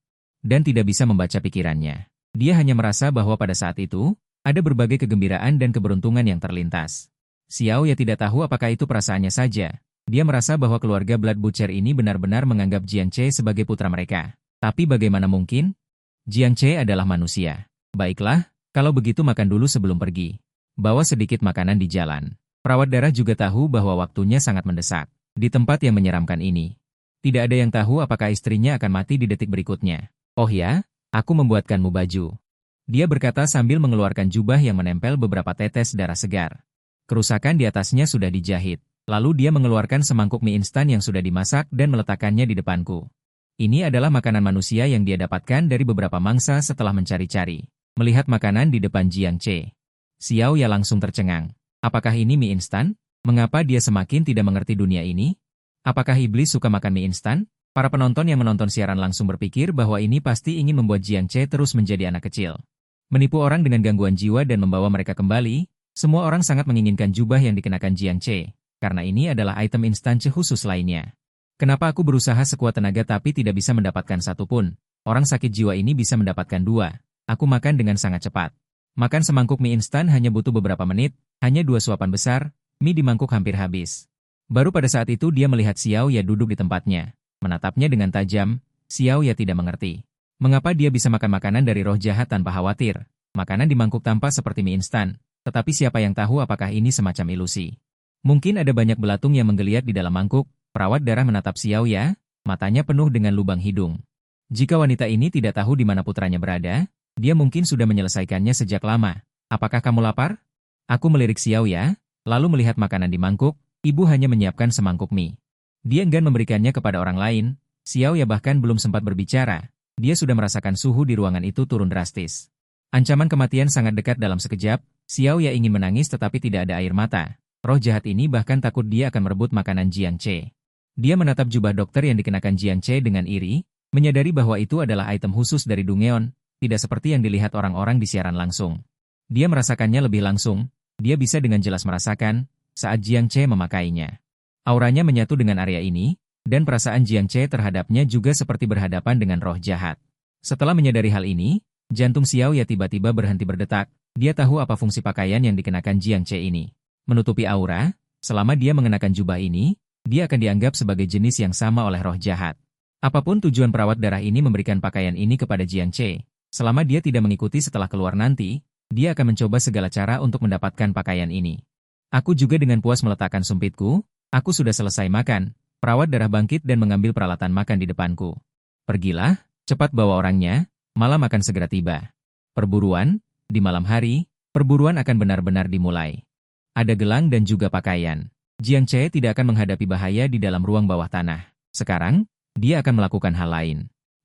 dan tidak bisa membaca pikirannya. Dia hanya merasa bahwa pada saat itu, ada berbagai kegembiraan dan keberuntungan yang terlintas. Xiao Ya tidak tahu apakah itu perasaannya saja. Dia merasa bahwa keluarga Blood Butcher ini benar-benar menganggap Jiang Che sebagai putra mereka. Tapi bagaimana mungkin? Jiang Che adalah manusia. Baiklah, kalau begitu makan dulu sebelum pergi. Bawa sedikit makanan di jalan. Perawat darah juga tahu bahwa waktunya sangat mendesak. Di tempat yang menyeramkan ini. Tidak ada yang tahu apakah istrinya akan mati di detik berikutnya. Oh ya? Aku membuatkanmu baju. Dia berkata sambil mengeluarkan jubah yang menempel beberapa tetes darah segar. Kerusakan di atasnya sudah dijahit. Lalu dia mengeluarkan semangkuk mie instan yang sudah dimasak dan meletakkannya di depanku. Ini adalah makanan manusia yang dia dapatkan dari beberapa mangsa setelah mencari-cari. Melihat makanan di depan Jiang Che, Xiao Ya langsung tercengang. Apakah ini mie instan? Mengapa dia semakin tidak mengerti dunia ini? Apakah iblis suka makan mie instan? Para penonton yang menonton siaran langsung berpikir bahwa ini pasti ingin membuat Jiang Che terus menjadi anak kecil. Menipu orang dengan gangguan jiwa dan membawa mereka kembali, semua orang sangat menginginkan jubah yang dikenakan Jiang Che, karena ini adalah item instan khusus lainnya. Kenapa aku berusaha sekuat tenaga tapi tidak bisa mendapatkan satu pun? Orang sakit jiwa ini bisa mendapatkan dua. Aku makan dengan sangat cepat. Makan semangkuk mie instan hanya butuh beberapa menit, hanya 2 suapan besar, mie di mangkuk hampir habis. Baru pada saat itu dia melihat Xiao Ya duduk di tempatnya. Menatapnya dengan tajam, Xiao Ya tidak mengerti. Mengapa dia bisa makan makanan dari roh jahat tanpa khawatir? Makanan di mangkuk tampak seperti mie instan, tetapi siapa yang tahu apakah ini semacam ilusi? Mungkin ada banyak belatung yang menggeliat di dalam mangkuk. Perawat darah menatap Xiao Ya, matanya penuh dengan lubang hidung. Jika wanita ini tidak tahu di mana putranya berada, dia mungkin sudah menyelesaikannya sejak lama. Apakah kamu lapar? Aku melirik Xiao Ya, lalu melihat makanan di mangkuk, ibu hanya menyiapkan semangkuk mie. Dia enggan memberikannya kepada orang lain. Xiao Ya bahkan belum sempat berbicara. Dia sudah merasakan suhu di ruangan itu turun drastis. Ancaman kematian sangat dekat dalam sekejap. Xiao Ya ingin menangis tetapi tidak ada air mata. Roh jahat ini bahkan takut dia akan merebut makanan Jiang Che. Dia menatap jubah dokter yang dikenakan Jiang Che dengan iri, menyadari bahwa itu adalah item khusus dari Dungeon, tidak seperti yang dilihat orang-orang di siaran langsung. Dia merasakannya lebih langsung, dia bisa dengan jelas merasakan saat Jiang Che memakainya. Auranya menyatu dengan area ini, dan perasaan Jiang Che terhadapnya juga seperti berhadapan dengan roh jahat. Setelah menyadari hal ini, jantung Xiao Ya tiba-tiba berhenti berdetak. Dia tahu apa fungsi pakaian yang dikenakan Jiang Che ini. Menutupi aura, selama dia mengenakan jubah ini, dia akan dianggap sebagai jenis yang sama oleh roh jahat. Apapun tujuan perawat darah ini memberikan pakaian ini kepada Jiang Che, selama dia tidak mengikuti setelah keluar nanti, dia akan mencoba segala cara untuk mendapatkan pakaian ini. Aku juga dengan puas meletakkan sumpitku, aku sudah selesai makan, perawat darah bangkit dan mengambil peralatan makan di depanku. Pergilah, cepat bawa orangnya, malam akan segera tiba. Perburuan, di malam hari, perburuan akan benar-benar dimulai. Ada gelang dan juga pakaian. Jiang Che tidak akan menghadapi bahaya di dalam ruang bawah tanah. Sekarang, dia akan melakukan hal lain.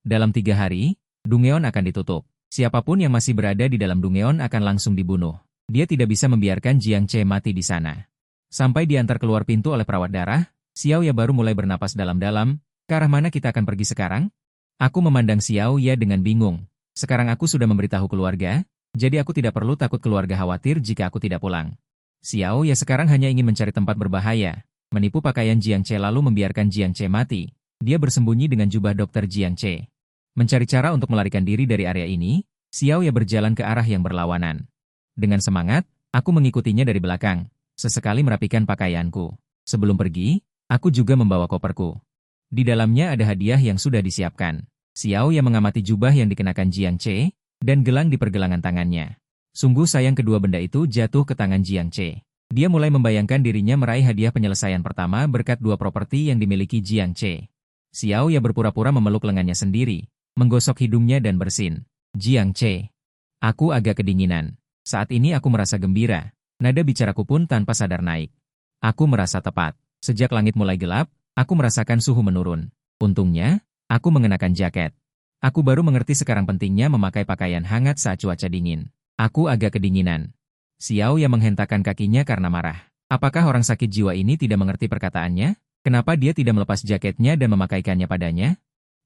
Dalam 3 hari, Dungeon akan ditutup. Siapapun yang masih berada di dalam Dungeon akan langsung dibunuh. Dia tidak bisa membiarkan Jiang Che mati di sana. Sampai diantar keluar pintu oleh perawat darah, Xiao Ya baru mulai bernapas dalam-dalam. Ke arah mana kita akan pergi sekarang? Aku memandang Xiao Ya dengan bingung. Sekarang aku sudah memberitahu keluarga, jadi aku tidak perlu takut keluarga khawatir jika aku tidak pulang. Xiao Ya sekarang hanya ingin mencari tempat berbahaya, menipu pakaian Jiang Che lalu membiarkan Jiang Che mati. Dia bersembunyi dengan jubah dokter Jiang Che. Mencari cara untuk melarikan diri dari area ini, Xiao Ya berjalan ke arah yang berlawanan. Dengan semangat, aku mengikutinya dari belakang, sesekali merapikan pakaianku. Sebelum pergi, aku juga membawa koperku. Di dalamnya ada hadiah yang sudah disiapkan. Xiao Ya mengamati jubah yang dikenakan Jiang Che, dan gelang di pergelangan tangannya. Sungguh sayang kedua benda itu jatuh ke tangan Jiang Che. Dia mulai membayangkan dirinya meraih hadiah penyelesaian pertama berkat 2 properti yang dimiliki Jiang Che. Xiao Ya berpura-pura memeluk lengannya sendiri, menggosok hidungnya dan bersin. Jiang Che. Aku agak kedinginan. Saat ini aku merasa gembira. Nada bicaraku pun tanpa sadar naik. Aku merasa tepat. Sejak langit mulai gelap, aku merasakan suhu menurun. Untungnya, aku mengenakan jaket. Aku baru mengerti sekarang pentingnya memakai pakaian hangat saat cuaca dingin. Aku agak kedinginan. Xiao Ya menghentakkan kakinya karena marah. Apakah orang sakit jiwa ini tidak mengerti perkataannya? Kenapa dia tidak melepas jaketnya dan memakaikannya padanya?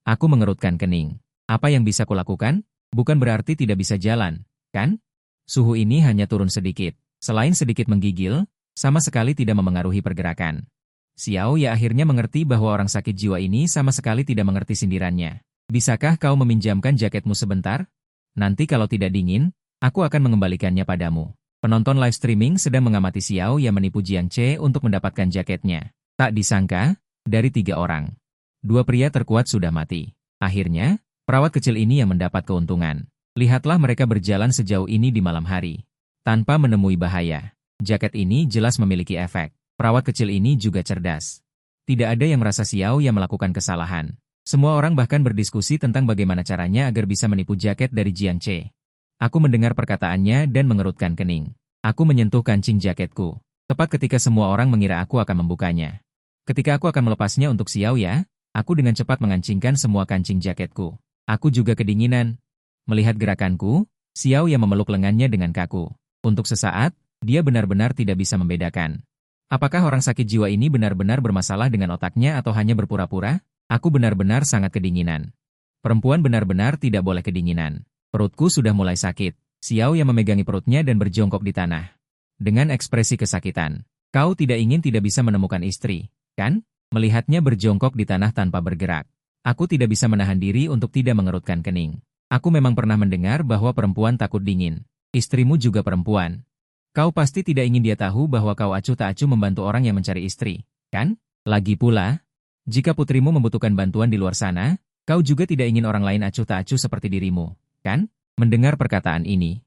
Aku mengerutkan kening. Apa yang bisa kulakukan? Bukan berarti tidak bisa jalan, kan? Suhu ini hanya turun sedikit. Selain sedikit menggigil, sama sekali tidak memengaruhi pergerakan. Xiao Ya akhirnya mengerti bahwa orang sakit jiwa ini sama sekali tidak mengerti sindirannya. Bisakah kau meminjamkan jaketmu sebentar? Nanti kalau tidak dingin, aku akan mengembalikannya padamu. Penonton live streaming sedang mengamati Xiao Ya menipu Jiang Che untuk mendapatkan jaketnya. Tak disangka, dari 3 orang, 2 pria terkuat sudah mati. Akhirnya, perawat kecil ini yang mendapat keuntungan. Lihatlah mereka berjalan sejauh ini di malam hari, tanpa menemui bahaya. Jaket ini jelas memiliki efek. Perawat kecil ini juga cerdas. Tidak ada yang merasa Xiao Ya melakukan kesalahan. Semua orang bahkan berdiskusi tentang bagaimana caranya agar bisa menipu jaket dari Jiang Che. Aku mendengar perkataannya dan mengerutkan kening. Aku menyentuh kancing jaketku, tepat ketika semua orang mengira aku akan membukanya. Ketika aku akan melepasnya untuk Xiao Ya, aku dengan cepat mengancingkan semua kancing jaketku. Aku juga kedinginan. Melihat gerakanku, Xiao Ya memeluk lengannya dengan kaku. Untuk sesaat, dia benar-benar tidak bisa membedakan. Apakah orang sakit jiwa ini benar-benar bermasalah dengan otaknya atau hanya berpura-pura? Aku benar-benar sangat kedinginan. Perempuan benar-benar tidak boleh kedinginan. Perutku sudah mulai sakit. Xiao Ya memegangi perutnya dan berjongkok di tanah. Dengan ekspresi kesakitan. Kau tidak ingin tidak bisa menemukan istri, kan? Melihatnya berjongkok di tanah tanpa bergerak. Aku tidak bisa menahan diri untuk tidak mengerutkan kening. Aku memang pernah mendengar bahwa perempuan takut dingin. Istrimu juga perempuan. Kau pasti tidak ingin dia tahu bahwa kau acuh tak acuh membantu orang yang mencari istri, kan? Lagi pula, jika putrimu membutuhkan bantuan di luar sana, kau juga tidak ingin orang lain acuh tak acuh seperti dirimu, kan? Mendengar perkataan ini,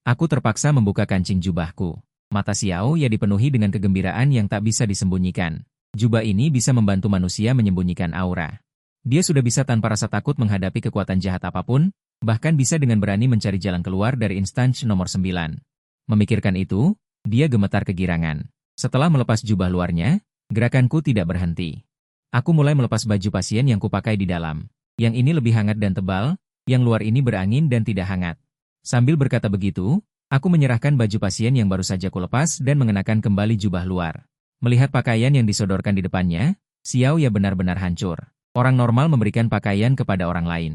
aku terpaksa membuka kancing jubahku. Mata Xiao Ya dipenuhi dengan kegembiraan yang tak bisa disembunyikan. Jubah ini bisa membantu manusia menyembunyikan aura. Dia sudah bisa tanpa rasa takut menghadapi kekuatan jahat apapun, bahkan bisa dengan berani mencari jalan keluar dari instansi nomor 9. Memikirkan itu, dia gemetar kegirangan. Setelah melepas jubah luarnya, gerakanku tidak berhenti. Aku mulai melepas baju pasien yang kupakai di dalam. Yang ini lebih hangat dan tebal, yang luar ini berangin dan tidak hangat. Sambil berkata begitu, aku menyerahkan baju pasien yang baru saja kulepas dan mengenakan kembali jubah luar. Melihat pakaian yang disodorkan di depannya, Xiao Ya benar-benar hancur. Orang normal memberikan pakaian kepada orang lain.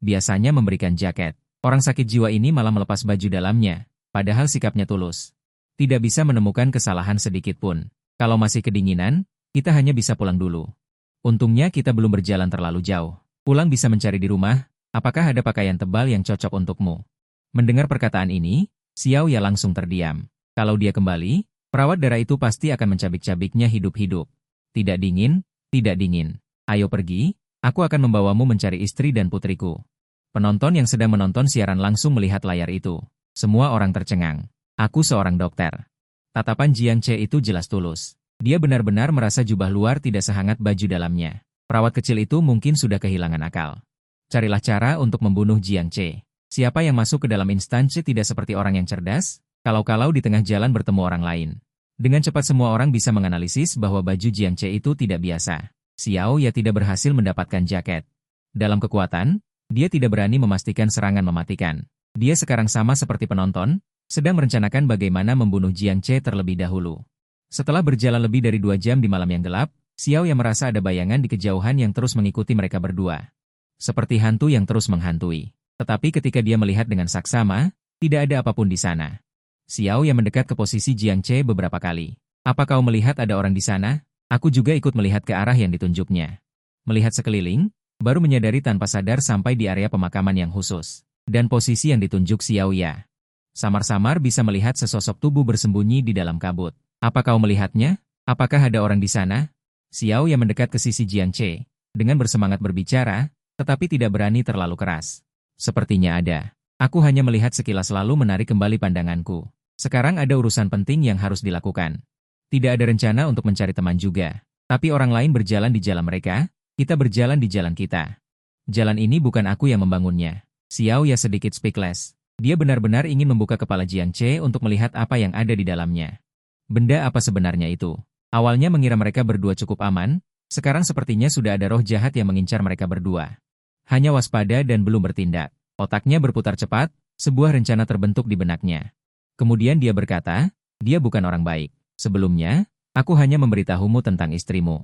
Biasanya memberikan jaket. Orang sakit jiwa ini malah melepas baju dalamnya, padahal sikapnya tulus. Tidak bisa menemukan kesalahan sedikit pun. Kalau masih kedinginan, kita hanya bisa pulang dulu. Untungnya kita belum berjalan terlalu jauh. Pulang bisa mencari di rumah, apakah ada pakaian tebal yang cocok untukmu? Mendengar perkataan ini, Xiao Ya langsung terdiam. Kalau dia kembali, perawat darah itu pasti akan mencabik-cabiknya hidup-hidup. Tidak dingin, tidak dingin. Ayo pergi, aku akan membawamu mencari istri dan putriku. Penonton yang sedang menonton siaran langsung melihat layar itu. Semua orang tercengang. Aku seorang dokter. Tatapan Jiang Che itu jelas tulus. Dia benar-benar merasa jubah luar tidak sehangat baju dalamnya. Perawat kecil itu mungkin sudah kehilangan akal. Carilah cara untuk membunuh Jiang Che. Siapa yang masuk ke dalam instansi tidak seperti orang yang cerdas? Kalau-kalau di tengah jalan bertemu orang lain. Dengan cepat semua orang bisa menganalisis bahwa baju Jiang Che itu tidak biasa. Xiao Ya tidak berhasil mendapatkan jaket. Dalam kekuatan, dia tidak berani memastikan serangan mematikan. Dia sekarang sama seperti penonton, sedang merencanakan bagaimana membunuh Jiang Che terlebih dahulu. Setelah berjalan lebih dari 2 jam di malam yang gelap, Xiao Ya merasa ada bayangan di kejauhan yang terus mengikuti mereka berdua. Seperti hantu yang terus menghantui. Tetapi ketika dia melihat dengan saksama, tidak ada apapun di sana. Xiao Ya mendekat ke posisi Jiang Che beberapa kali. Apa kau melihat ada orang di sana? Aku juga ikut melihat ke arah yang ditunjuknya. Melihat sekeliling, baru menyadari tanpa sadar sampai di area pemakaman yang khusus. Dan posisi yang ditunjuk Xiao Ya. Samar-samar bisa melihat sesosok tubuh bersembunyi di dalam kabut. Apa kau melihatnya? Apakah ada orang di sana? Xiao Ya mendekat ke sisi Jiang Che, dengan bersemangat berbicara, tetapi tidak berani terlalu keras. Sepertinya ada. Aku hanya melihat sekilas lalu menarik kembali pandanganku. Sekarang ada urusan penting yang harus dilakukan. Tidak ada rencana untuk mencari teman juga. Tapi orang lain berjalan di jalan mereka, kita berjalan di jalan kita. Jalan ini bukan aku yang membangunnya. Xiao Ya sedikit speechless. Dia benar-benar ingin membuka kepala Jiang Che untuk melihat apa yang ada di dalamnya. Benda apa sebenarnya itu? Awalnya mengira mereka berdua cukup aman, sekarang sepertinya sudah ada roh jahat yang mengincar mereka berdua. Hanya waspada dan belum bertindak. Otaknya berputar cepat, sebuah rencana terbentuk di benaknya. Kemudian dia berkata, dia bukan orang baik. Sebelumnya, aku hanya memberitahumu tentang istrimu.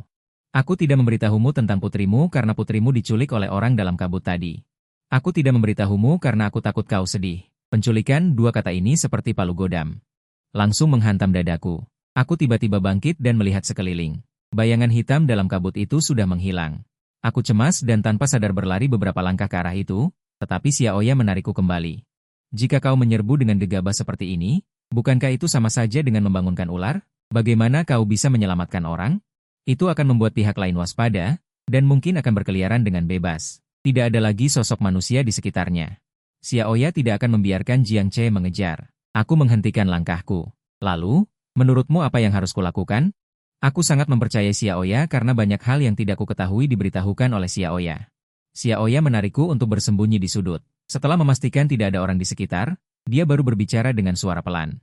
Aku tidak memberitahumu tentang putrimu karena putrimu diculik oleh orang dalam kabut tadi. Aku tidak memberitahumu karena aku takut kau sedih. Penculikan, 2 kata ini seperti palu godam. Langsung menghantam dadaku. Aku tiba-tiba bangkit dan melihat sekeliling. Bayangan hitam dalam kabut itu sudah menghilang. Aku cemas dan tanpa sadar berlari beberapa langkah ke arah itu, tetapi Xiao Ya menarikku kembali. Jika kau menyerbu dengan gegabah seperti ini, bukankah itu sama saja dengan membangunkan ular? Bagaimana kau bisa menyelamatkan orang? Itu akan membuat pihak lain waspada, dan mungkin akan berkeliaran dengan bebas. Tidak ada lagi sosok manusia di sekitarnya. Xiao Ya tidak akan membiarkan Jiang Che mengejar. Aku menghentikan langkahku. Lalu, menurutmu apa yang harus kulakukan? Aku sangat mempercayai Xiao Ya karena banyak hal yang tidak kuketahui diberitahukan oleh Xiao Ya. Xiao Ya menarikku untuk bersembunyi di sudut. Setelah memastikan tidak ada orang di sekitar, dia baru berbicara dengan suara pelan.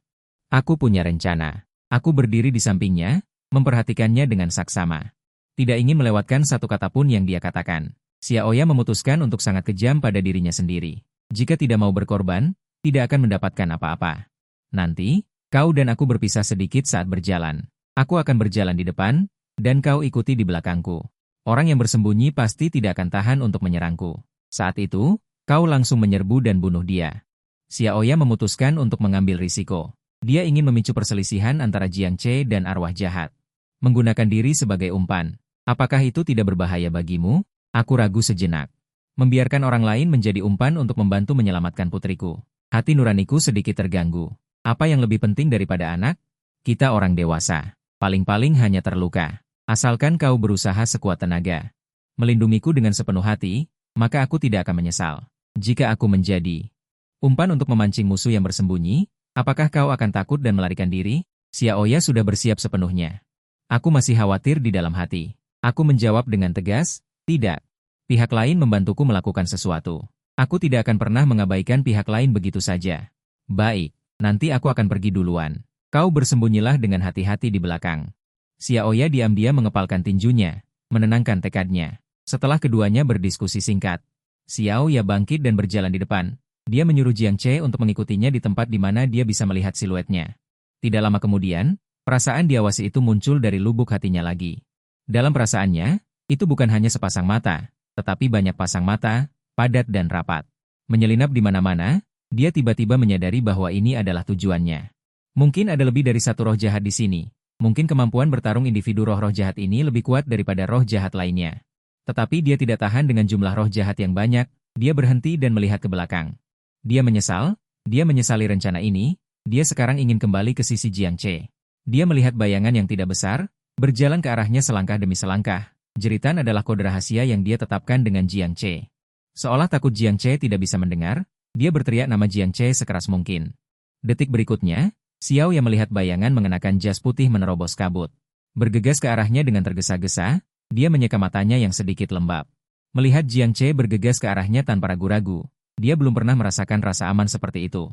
Aku punya rencana. Aku berdiri di sampingnya, memperhatikannya dengan saksama. Tidak ingin melewatkan satu kata pun yang dia katakan. Xiao Ya memutuskan untuk sangat kejam pada dirinya sendiri. Jika tidak mau berkorban, tidak akan mendapatkan apa-apa. Nanti, kau dan aku berpisah sedikit saat berjalan. Aku akan berjalan di depan, dan kau ikuti di belakangku. Orang yang bersembunyi pasti tidak akan tahan untuk menyerangku. Saat itu, kau langsung menyerbu dan bunuh dia. Xiao Ya memutuskan untuk mengambil risiko. Dia ingin memicu perselisihan antara Jiang Che dan arwah jahat. Menggunakan diri sebagai umpan. Apakah itu tidak berbahaya bagimu? Aku ragu sejenak. Membiarkan orang lain menjadi umpan untuk membantu menyelamatkan putriku. Hati nuraniku sedikit terganggu. Apa yang lebih penting daripada anak? Kita orang dewasa. Paling-paling hanya terluka. Asalkan kau berusaha sekuat tenaga. Melindungiku dengan sepenuh hati, maka aku tidak akan menyesal. Jika aku menjadi umpan untuk memancing musuh yang bersembunyi, apakah kau akan takut dan melarikan diri? Xiao Ya sudah bersiap sepenuhnya. Aku masih khawatir di dalam hati. Aku menjawab dengan tegas, tidak. Pihak lain membantuku melakukan sesuatu. Aku tidak akan pernah mengabaikan pihak lain begitu saja. Baik, nanti aku akan pergi duluan. Kau bersembunyilah dengan hati-hati di belakang. Xiao Ya diam-diam mengepalkan tinjunya, menenangkan tekadnya. Setelah keduanya berdiskusi singkat, Xiao Ya bangkit dan berjalan di depan. Dia menyuruh Jiang Che untuk mengikutinya di tempat di mana dia bisa melihat siluetnya. Tidak lama kemudian, perasaan diawasi itu muncul dari lubuk hatinya lagi. Dalam perasaannya, itu bukan hanya sepasang mata, tetapi banyak pasang mata, padat dan rapat. Menyelinap di mana-mana, dia tiba-tiba menyadari bahwa ini adalah tujuannya. Mungkin ada lebih dari satu roh jahat di sini. Mungkin kemampuan bertarung individu roh-roh jahat ini lebih kuat daripada roh jahat lainnya. Tetapi dia tidak tahan dengan jumlah roh jahat yang banyak, dia berhenti dan melihat ke belakang. Dia menyesali rencana ini, dia sekarang ingin kembali ke sisi Jiang Che. Dia melihat bayangan yang tidak besar, berjalan ke arahnya selangkah demi selangkah. Jeritan adalah kode rahasia yang dia tetapkan dengan Jiang Che. Seolah takut Jiang Che tidak bisa mendengar, dia berteriak nama Jiang Che sekeras mungkin. Detik berikutnya, Xiao yang melihat bayangan mengenakan jas putih menerobos kabut. Bergegas ke arahnya dengan tergesa-gesa, dia menyeka matanya yang sedikit lembab. Melihat Jiang Che bergegas ke arahnya tanpa ragu-ragu, dia belum pernah merasakan rasa aman seperti itu.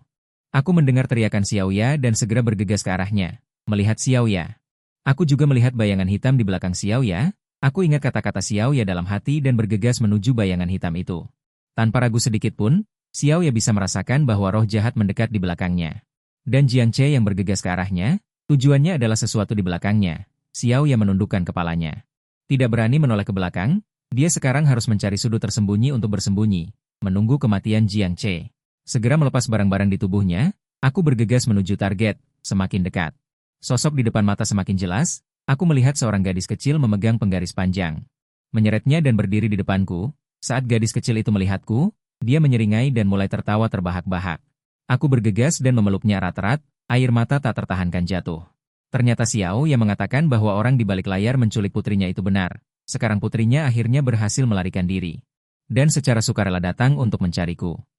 Aku mendengar teriakan Xiao Ya dan segera bergegas ke arahnya. Melihat Xiao Ya. Aku juga melihat bayangan hitam di belakang Xiao Ya. Aku ingat kata-kata Xiao Ya dalam hati dan bergegas menuju bayangan hitam itu. Tanpa ragu sedikit pun, Xiao Ya bisa merasakan bahwa roh jahat mendekat di belakangnya. Dan Jiang Che yang bergegas ke arahnya, tujuannya adalah sesuatu di belakangnya. Xiao Ya menundukkan kepalanya. Tidak berani menoleh ke belakang, dia sekarang harus mencari sudut tersembunyi untuk bersembunyi, menunggu kematian Jiang Che. Segera melepas barang-barang di tubuhnya, aku bergegas menuju target, semakin dekat. Sosok di depan mata semakin jelas, aku melihat seorang gadis kecil memegang penggaris panjang. Menyeretnya dan berdiri di depanku, saat gadis kecil itu melihatku, dia menyeringai dan mulai tertawa terbahak-bahak. Aku bergegas dan memeluknya erat-erat, air mata tak tertahankan jatuh. Ternyata Xiao yang mengatakan bahwa orang di balik layar menculik putrinya itu benar. Sekarang putrinya akhirnya berhasil melarikan diri. Dan secara sukarela datang untuk mencariku.